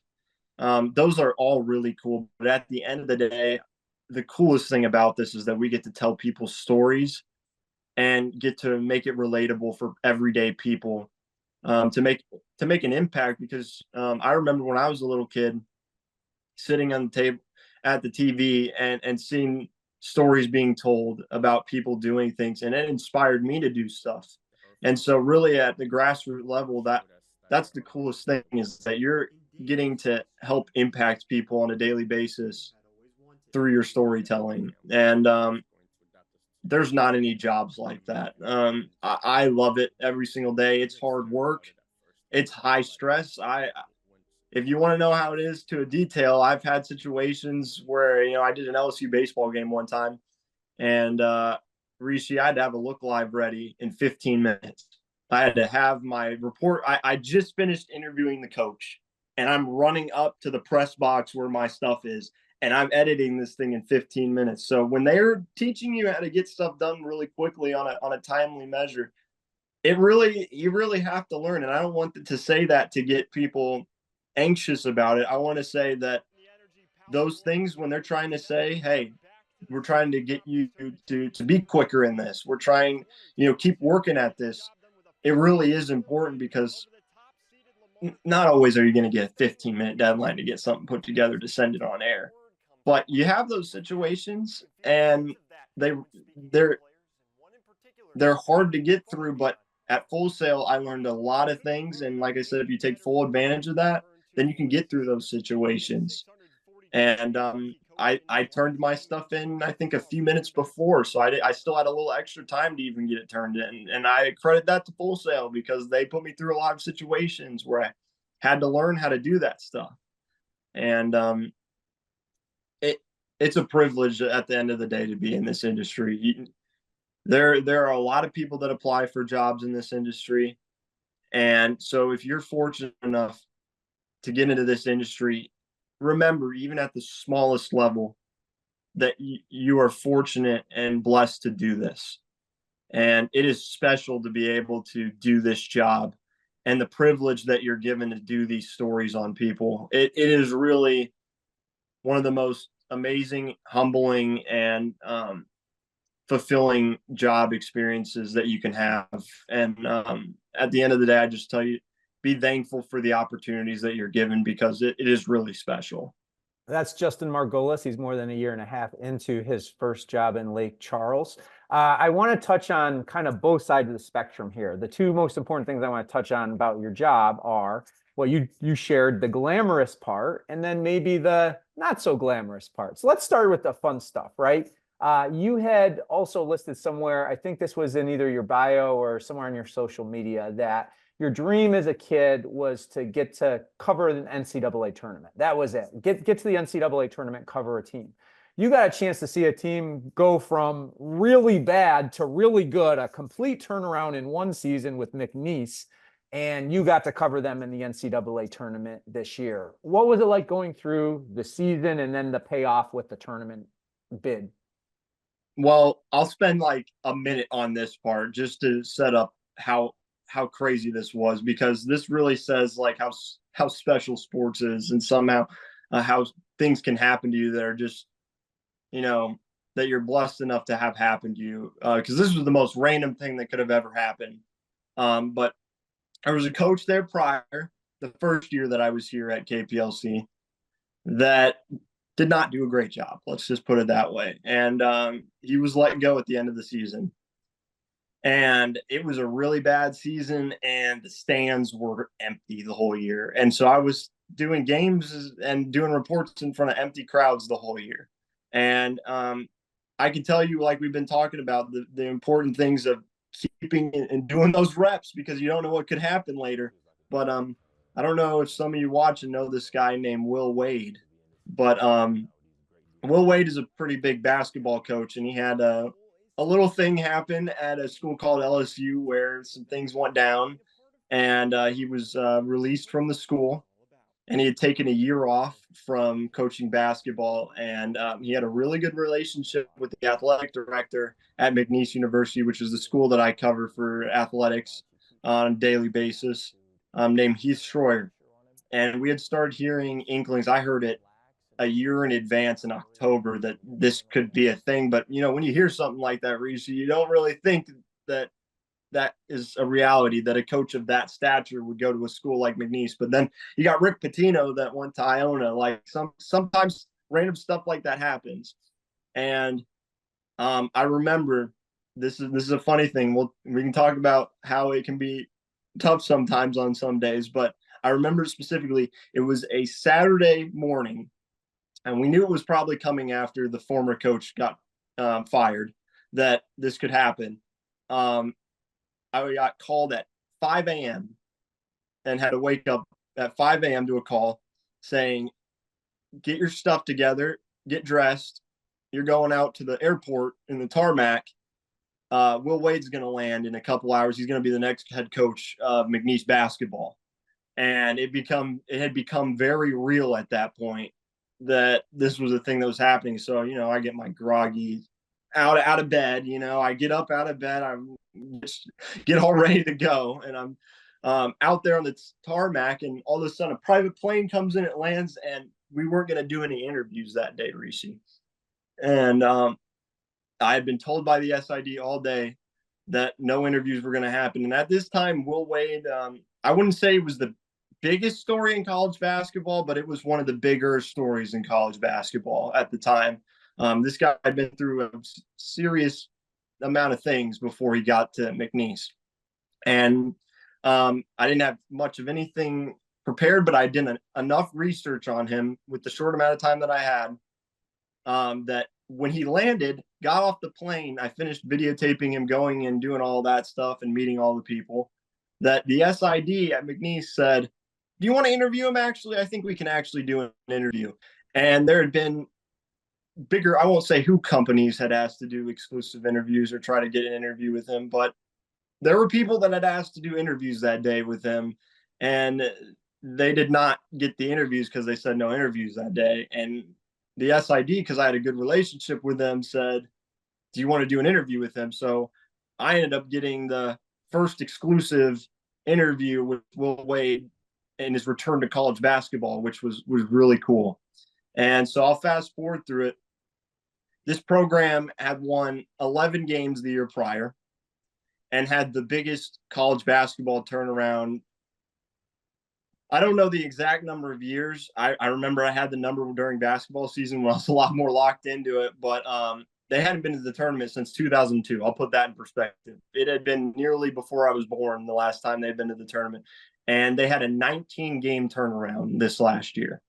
Those are all really cool. But at the end of the day, the coolest thing about this is that we get to tell people stories and get to make it relatable for everyday people, to make an impact. Because I remember when I was a little kid sitting on the table at the TV and seeing stories being told about people doing things, and it inspired me to do stuff. And so really at the grassroots level, that's the coolest thing, is that you're getting to help impact people on a daily basis through your storytelling. And there's not any jobs like that. I love it every single day. It's hard work. It's high stress. If you want to know how it is to a detail, I've had situations where, I did an LSU baseball game one time, and Rishi, I had to have a look live ready in 15 minutes. I had to have my report. I just finished interviewing the coach, and I'm running up to the press box where my stuff is, and I'm editing this thing in 15 minutes. So when they're teaching you how to get stuff done really quickly on a timely measure, you really have to learn. And I don't want to say that to get people anxious about it. I want to say that those things, when they're trying to say, hey, we're trying to get you to be quicker in this, we're trying, keep working at this, it really is important, because not always are you going to get a 15-minute deadline to get something put together to send it on air. But you have those situations, and they're hard to get through. But at Full Sail, I learned a lot of things, and like I said, if you take full advantage of that, then you can get through those situations. And I turned my stuff in, I think, a few minutes before, so I still had a little extra time to even get it turned in. And I credit that to Full Sail, because they put me through a lot of situations where had to learn how to do that stuff. And it's a privilege at the end of the day to be in this industry. There are a lot of people that apply for jobs in this industry. And so if you're fortunate enough to get into this industry, remember, even at the smallest level, that you are fortunate and blessed to do this. And it is special to be able to do this job, and the privilege that you're given to do these stories on people. It is really one of the most amazing, humbling, and fulfilling job experiences that you can have. And at the end of the day, I just tell you, be thankful for the opportunities that you're given, because it is really special. That's Justin Margolius. He's more than a year and a half into his first job in Lake Charles. I want to touch on kind of both sides of the spectrum here. The two most important things I want to touch on about your job are, well, you shared the glamorous part, and then maybe the not so glamorous part. So let's start with the fun stuff, right? You had also listed somewhere, I think this was in either your bio or somewhere on your social media, that your dream as a kid was to get to cover an NCAA tournament. That was it. Get to the NCAA tournament, cover a team. You got a chance to see a team go from really bad to really good, a complete turnaround in one season with McNeese, and you got to cover them in the NCAA tournament this year. What was it like going through the season and then the payoff with the tournament bid? Well, I'll spend like a minute on this part just to set up how crazy this was, because this really says like how special sports is, and somehow how things can happen to you that are just, that you're blessed enough to have happen to you. Because this was the most random thing that could have ever happened. But there was a coach there prior, the first year that I was here at KPLC, that did not do a great job. Let's just put it that way. And he was let go at the end of the season. And it was a really bad season, and the stands were empty the whole year. And so I was doing games and doing reports in front of empty crowds the whole year. And I can tell you, like we've been talking about, the important things of keeping and doing those reps, because you don't know what could happen later. But I don't know if some of you watch and know this guy named Will Wade. But Will Wade is a pretty big basketball coach, and he had a little thing happen at a school called LSU where some things went down, and he was released from the school, and he had taken a year off from coaching basketball. And he had a really good relationship with the athletic director at McNeese University, which is the school that I cover for athletics on a daily basis, named Heath Schroyer. And we had started hearing inklings. I heard it a year in advance in October that this could be a thing. But, when you hear something like that, Rishi, you don't really think that is a reality, that a coach of that stature would go to a school like McNeese. But then you got Rick Pitino that went to Iona. Like sometimes random stuff like that happens. And I remember, this is a funny thing. We can talk about how it can be tough sometimes on some days, but I remember specifically, it was a Saturday morning, and we knew it was probably coming after the former coach got fired, that this could happen. I got called at 5 a.m. and had to wake up at 5 a.m. to a call saying, get your stuff together, get dressed. You're going out to the airport in the tarmac. Will Wade's going to land in a couple hours. He's going to be the next head coach of McNeese basketball. And it had become very real at that point that this was a thing that was happening. So, I get my groggy out of bed, I get up out of bed, I get all ready to go. And I'm out there on the tarmac, and all of a sudden a private plane comes in, it lands, and we weren't going to do any interviews that day, Rishi. And I had been told by the SID all day that no interviews were going to happen. And at this time, Will Wade, I wouldn't say it was the biggest story in college basketball, but it was one of the bigger stories in college basketball at the time. This guy had been through a serious amount of things before he got to McNeese. And I didn't have much of anything prepared, but I did enough research on him with the short amount of time that I had, that when he landed, got off the plane, I finished videotaping him going and doing all that stuff and meeting all the people, that the SID at McNeese said, do you want to interview him? Actually, I think we can actually do an interview. And there had been bigger, I won't say who companies had asked to do exclusive interviews or try to get an interview with him, but there were people that had asked to do interviews that day with him, and they did not get the interviews because they said no interviews that day. And the SID, because I had a good relationship with them, said, do you want to do an interview with him? So I ended up getting the first exclusive interview with Will Wade and his return to college basketball, which was really cool. And so I'll fast forward through it. This program had won 11 games the year prior and had the biggest college basketball turnaround. I don't know the exact number of years. I remember I had the number during basketball season when I was a lot more locked into it, but they hadn't been to the tournament since 2002. I'll put that in perspective. It had been nearly before I was born the last time they'd been to the tournament. And they had a 19-game turnaround this last year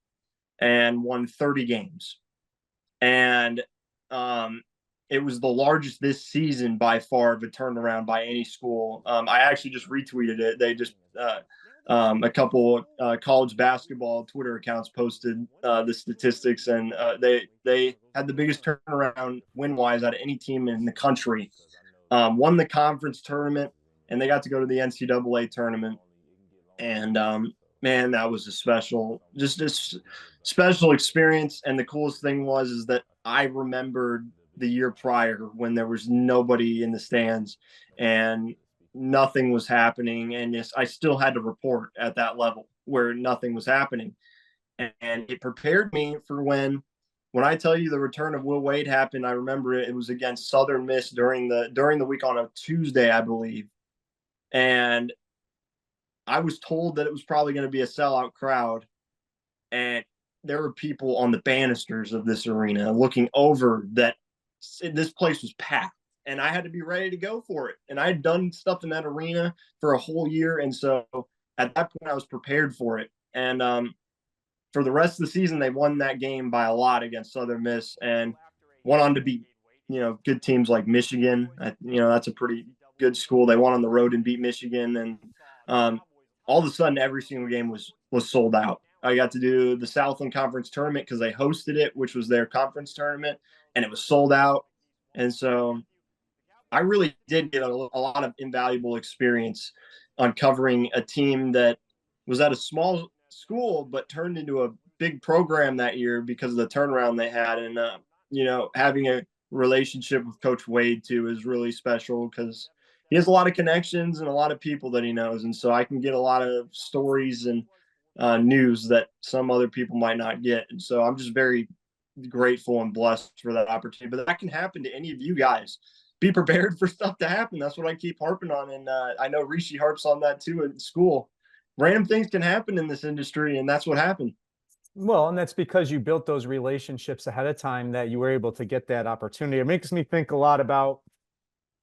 and won 30 games. And it was the largest this season by far of a turnaround by any school. I actually just retweeted it. They just a couple college basketball Twitter accounts posted the statistics, and they had the biggest turnaround win-wise out of any team in the country. Won the conference tournament, and they got to go to the NCAA tournament. And man, that was a special experience. And the coolest thing is that I remembered the year prior when there was nobody in the stands and nothing was happening. And I still had to report at that level where nothing was happening. And it prepared me for when I tell you the return of Will Wade happened. I remember it was against Southern Miss during the week on a Tuesday, I believe. And I was told that it was probably going to be a sellout crowd. And there were people on the banisters of this arena looking over that this place was packed, and I had to be ready to go for it. And I had done stuff in that arena for a whole year. And so at that point I was prepared for it. And for the rest of the season, they won that game by a lot against Southern Miss and went on to beat, good teams like Michigan. That's a pretty good school. They won on the road and beat Michigan. And all of a sudden every single game was sold out. I got to do the Southland Conference tournament because they hosted it, which was their conference tournament, and it was sold out. And so I really did get a lot of invaluable experience on covering a team that was at a small school but turned into a big program that year because of the turnaround they had. And, having a relationship with Coach Wade, too, is really special because he has a lot of connections and a lot of people that he knows. And so I can get a lot of stories and news that some other people might not get. And so I'm just very grateful and blessed for that opportunity. But that can happen to any of you guys. Be prepared for stuff to happen. That's what I keep harping on. And I know Rishi harps on that too at school. Random things can happen in this industry, and that's what happened. Well, and that's because you built those relationships ahead of time that you were able to get that opportunity. It makes me think a lot about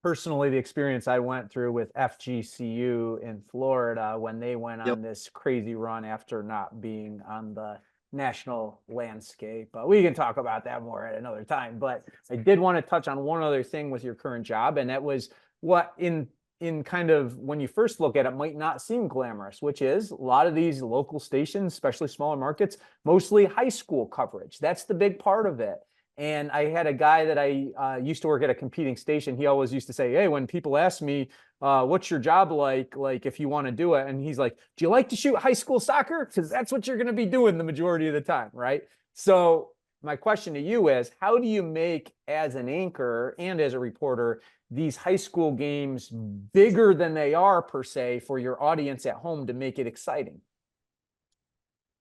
personally the experience I went through with FGCU in Florida when they went on this crazy run after not being on the national landscape. We can talk about that more at another time, but I did want to touch on one other thing with your current job, and that was what in kind of when you first look at it might not seem glamorous, which is a lot of these local stations, especially smaller markets, mostly high school coverage. That's the big part of it. And I had a guy that I used to work at a competing station. He always used to say, hey, when people ask me, what's your job like if you want to do it? And he's like, do you like to shoot high school soccer? Because that's what you're going to be doing the majority of the time, right? So my question to you is, how do you make, as an anchor and as a reporter, these high school games bigger than they are per se for your audience at home to make it exciting?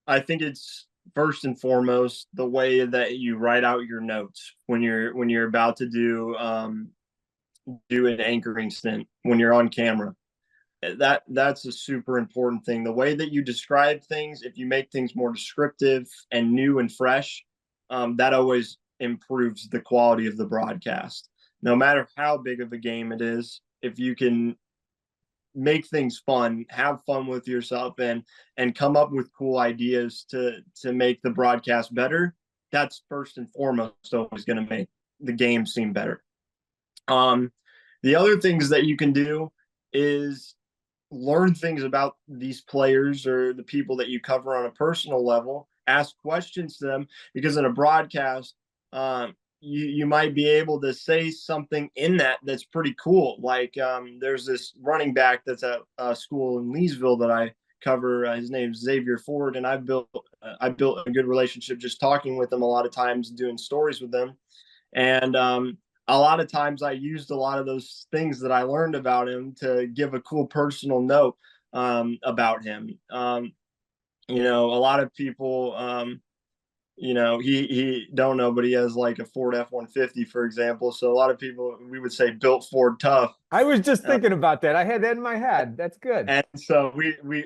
I think it's first and foremost the way that you write out your notes when you're about to do an anchoring stint, when you're on camera. That's a super important thing. The way that you describe things, if you make things more descriptive and new and fresh, that always improves the quality of the broadcast. No matter how big of a game it is, if you can make things fun, have fun with yourself, and come up with cool ideas to make the broadcast better, that's first and foremost always going to make the game seem better. The other things that you can do is learn things about these players or the people that you cover on a personal level, ask questions to them, because in a broadcast, you might be able to say something in that's pretty cool. Like there's this running back that's at a school in Leesville that I cover. His name's Xavier Ford, and I built a good relationship just talking with him a lot of times, doing stories with them. And a lot of times I used a lot of those things that I learned about him to give a cool personal note about him. You know, a lot of people, you know, he don't know, but he has like a Ford F-150, for example. So a lot of people, we would say built Ford tough. I was just thinking about that. I had that in my head. That's good. And so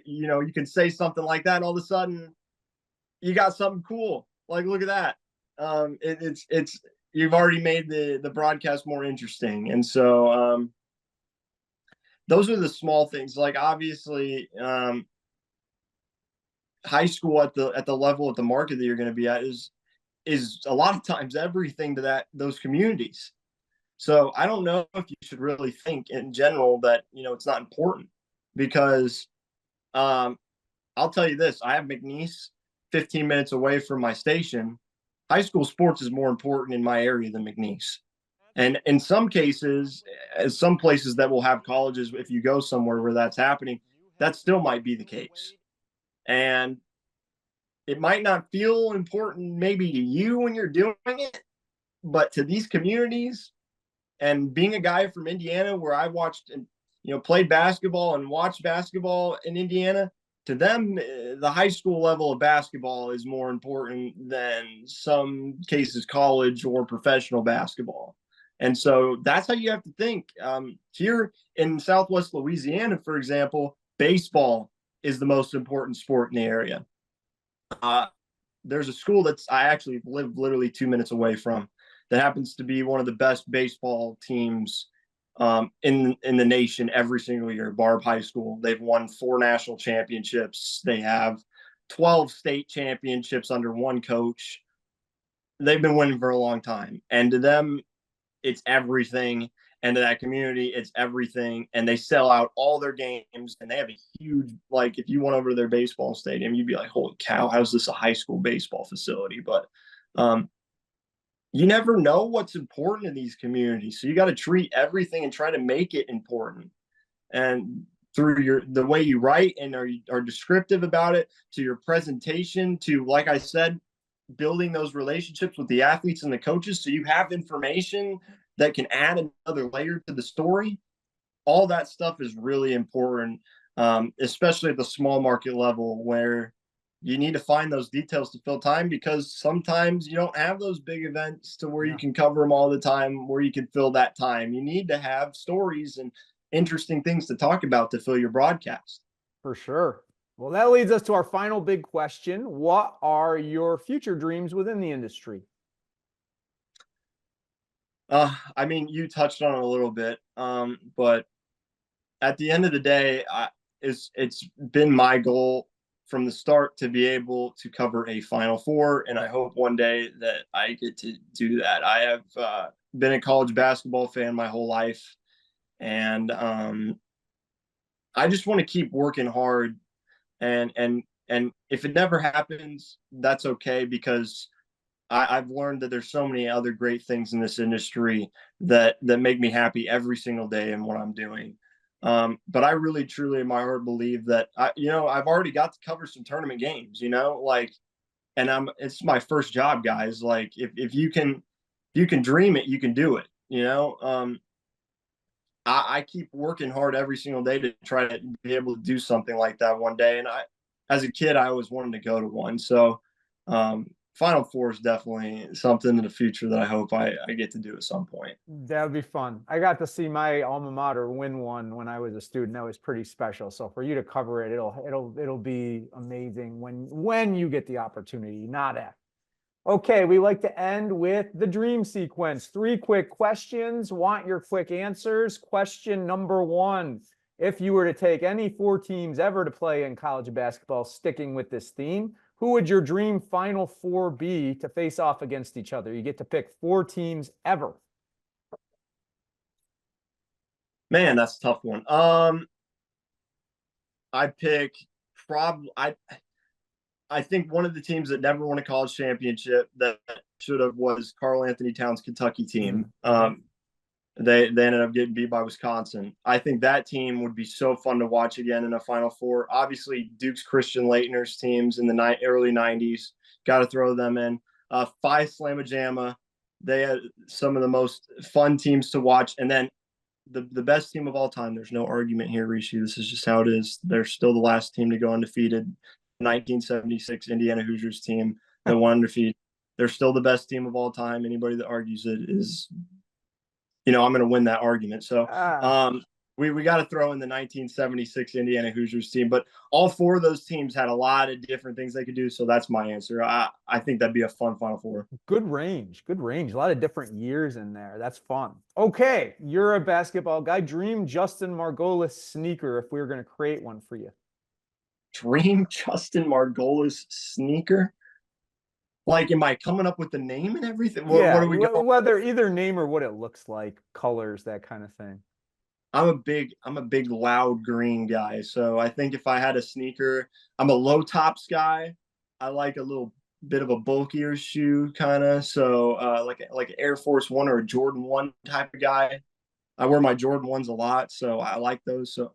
you know, you can say something like that, and all of a sudden you got something cool. Like, look at that. It's you've already made the broadcast more interesting. And so those are the small things. Like, obviously, high school at the level, at the market that you're going to be at is a lot of times everything to those communities. So I don't know if you should really think in general that, you know, it's not important, because I'll tell you this: I have McNeese 15 minutes away from my station. High school sports is more important in my area than McNeese. And in some cases, as some places that will have colleges, if you go somewhere where that's happening, that still might be the case. And it might not feel important maybe to you when you're doing it, but to these communities, and being a guy from Indiana where I watched and, you know, played basketball and watched basketball in Indiana, to them, the high school level of basketball is more important than some cases college or professional basketball. And so that's how you have to think. Here in Southwest Louisiana, for example, baseball is the most important sport in the area. There's a school that's I actually live literally 2 minutes away from, that happens to be one of the best baseball teams in the nation every single year. Barb High School. They've won 4 national championships. They have 12 state championships under one coach. They've been winning for a long time, and to them, it's everything. And to that community, it's everything. And they sell out all their games, and they have a huge, like, if you went over to their baseball stadium, you'd be like, holy cow, how's this a high school baseball facility? But you never know what's important in these communities. So you got to treat everything and try to make it important. And through the way you write and are descriptive about it, to your presentation, to, like I said, building those relationships with the athletes and the coaches, so you have information that can add another layer to the story. All that stuff is really important, especially at the small market level, where you need to find those details to fill time, because sometimes you don't have those big events to where you can cover them all the time, where you can fill that time. You need to have stories and interesting things to talk about to fill your broadcast. For sure. Well, that leads us to our final big question. What are your future dreams within the industry? I mean, you touched on it a little bit, but at the end of the day, it's been my goal from the start to be able to cover a Final Four, and I hope one day that I get to do that. I have been a college basketball fan my whole life, and I just want to keep working hard, and if it never happens, that's okay, because I've learned that there's so many other great things in this industry that make me happy every single day in what I'm doing. But I really, truly, in my heart, believe that I've already got to cover some tournament games, like, and it's my first job, guys. Like, if you can dream it, you can do it. I keep working hard every single day to try to be able to do something like that one day. And as a kid, I always wanted to go to one. So, Final Four is definitely something in the future that I hope I get to do at some point. That would be fun. I got to see my alma mater win one when I was a student. That was pretty special. So for you to cover it, it'll be amazing when you get the opportunity, not at. Okay, we like to end with the dream sequence. 3 quick questions. Want your quick answers. Question number 1. If you were to take any 4 teams ever to play in college basketball, sticking with this theme, who would your dream Final Four be to face off against each other? You get to pick 4 teams ever. Man, that's a tough one. I pick probably I think one of the teams that never won a college championship that should have was Karl Anthony Towns' Kentucky team. They ended up getting beat by Wisconsin. I think that team would be so fun to watch again in a Final Four. Obviously, Duke's Christian Laettner's teams in the early 90s, got to throw them in. Phi Slamma Jamma, they had some of the most fun teams to watch. And then the best team of all time, there's no argument here, Rishi. This is just how it is. They're still the last team to go undefeated. 1976 Indiana Hoosiers team that won undefeated. They're still the best team of all time. Anybody that argues it is, I'm going to win that argument. So we got to throw in the 1976 Indiana Hoosiers team. But all four of those teams had a lot of different things they could do. So that's my answer. I think that'd be a fun Final Four. Good range. A lot of different years in there. That's fun. Okay, you're a basketball guy. Dream Justin Margolius sneaker if we were going to create one for you. Dream Justin Margolius sneaker? Like, am I coming up with the name and everything? What are we going? Whether either name or what it looks like, colors, that kind of thing. I'm a big loud green guy. So I think if I had a sneaker, I'm a low tops guy. I like a little bit of a bulkier shoe kind of. So like an Air Force One or a Jordan 1 type of guy. I wear my Jordan 1s a lot, so I like those. So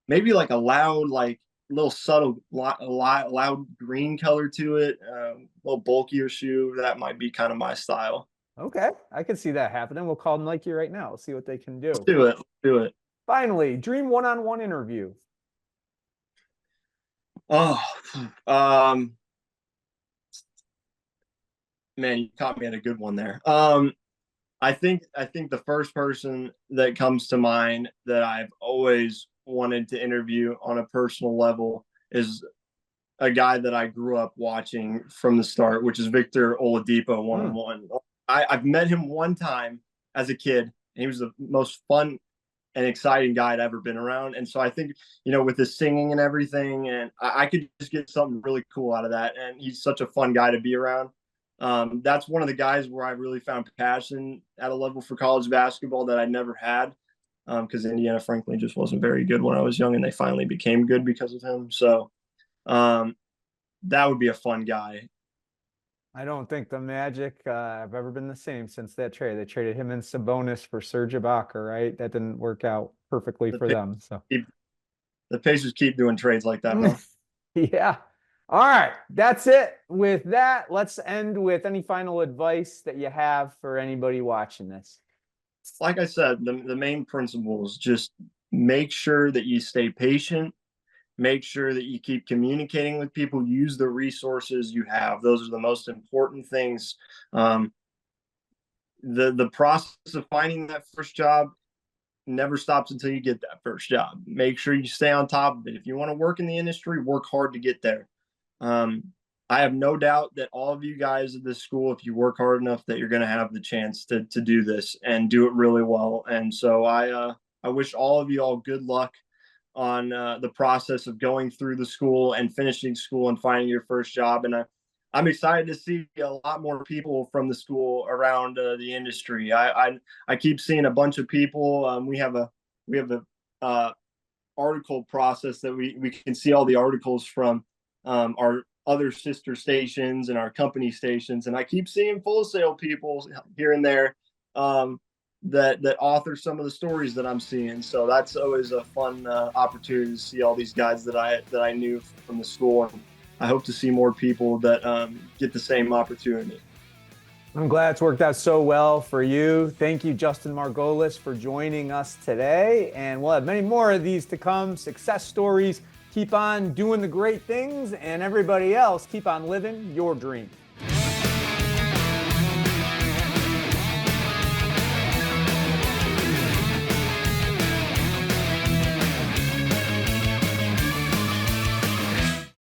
maybe like a loud, like little subtle, loud green color to it. A little bulkier shoe. That might be kind of my style. Okay, I can see that happening. We'll call Nike right now. We'll see what they can do. Let's do it. Finally, dream one-on-one interview. Oh, man, you caught me at a good one there. I think the first person that comes to mind that I've always wanted to interview on a personal level is a guy that I grew up watching from the start, which is Victor Oladipo one-on-one. I've met him one time as a kid, and he was the most fun and exciting guy I'd ever been around. And so I think, with his singing and everything, and I could just get something really cool out of that. And he's such a fun guy to be around. That's one of the guys where I really found passion at a level for college basketball that I never had, because Indiana, frankly, just wasn't very good when I was young, and they finally became good because of him. So that would be a fun guy. I don't think the Magic have ever been the same since that trade. They traded him and Sabonis for Serge Ibaka, right? That didn't work out perfectly for them. So the Pacers keep doing trades like that, huh? Yeah. All right. That's it. With that, let's end with any final advice that you have for anybody watching this. Like I said, the main principle is just make sure that you stay patient. Make sure that you keep communicating with people, use the resources you have. Those are the most important things. The process of finding that first job never stops until you get that first job. Make sure you stay on top of it. If you want to work in the industry, work hard to get there. I have no doubt that all of you guys at this school, if you work hard enough, that you're going to have the chance to do this and do it really well. And so I wish all of you all good luck on the process of going through the school and finishing school and finding your first job. And I'm excited to see a lot more people from the school around the industry. I keep seeing a bunch of people. We have a article process that we can see all the articles from our other sister stations and our company stations. And I keep seeing Full Sail people here and there that author some of the stories that I'm seeing. So that's always a fun opportunity to see all these guys that I knew from the school. And I hope to see more people that get the same opportunity. I'm glad it's worked out so well for you. Thank you, Justin Margolius, for joining us today. And we'll have many more of these to come, success stories. Keep on doing the great things, and everybody else, keep on living your dream.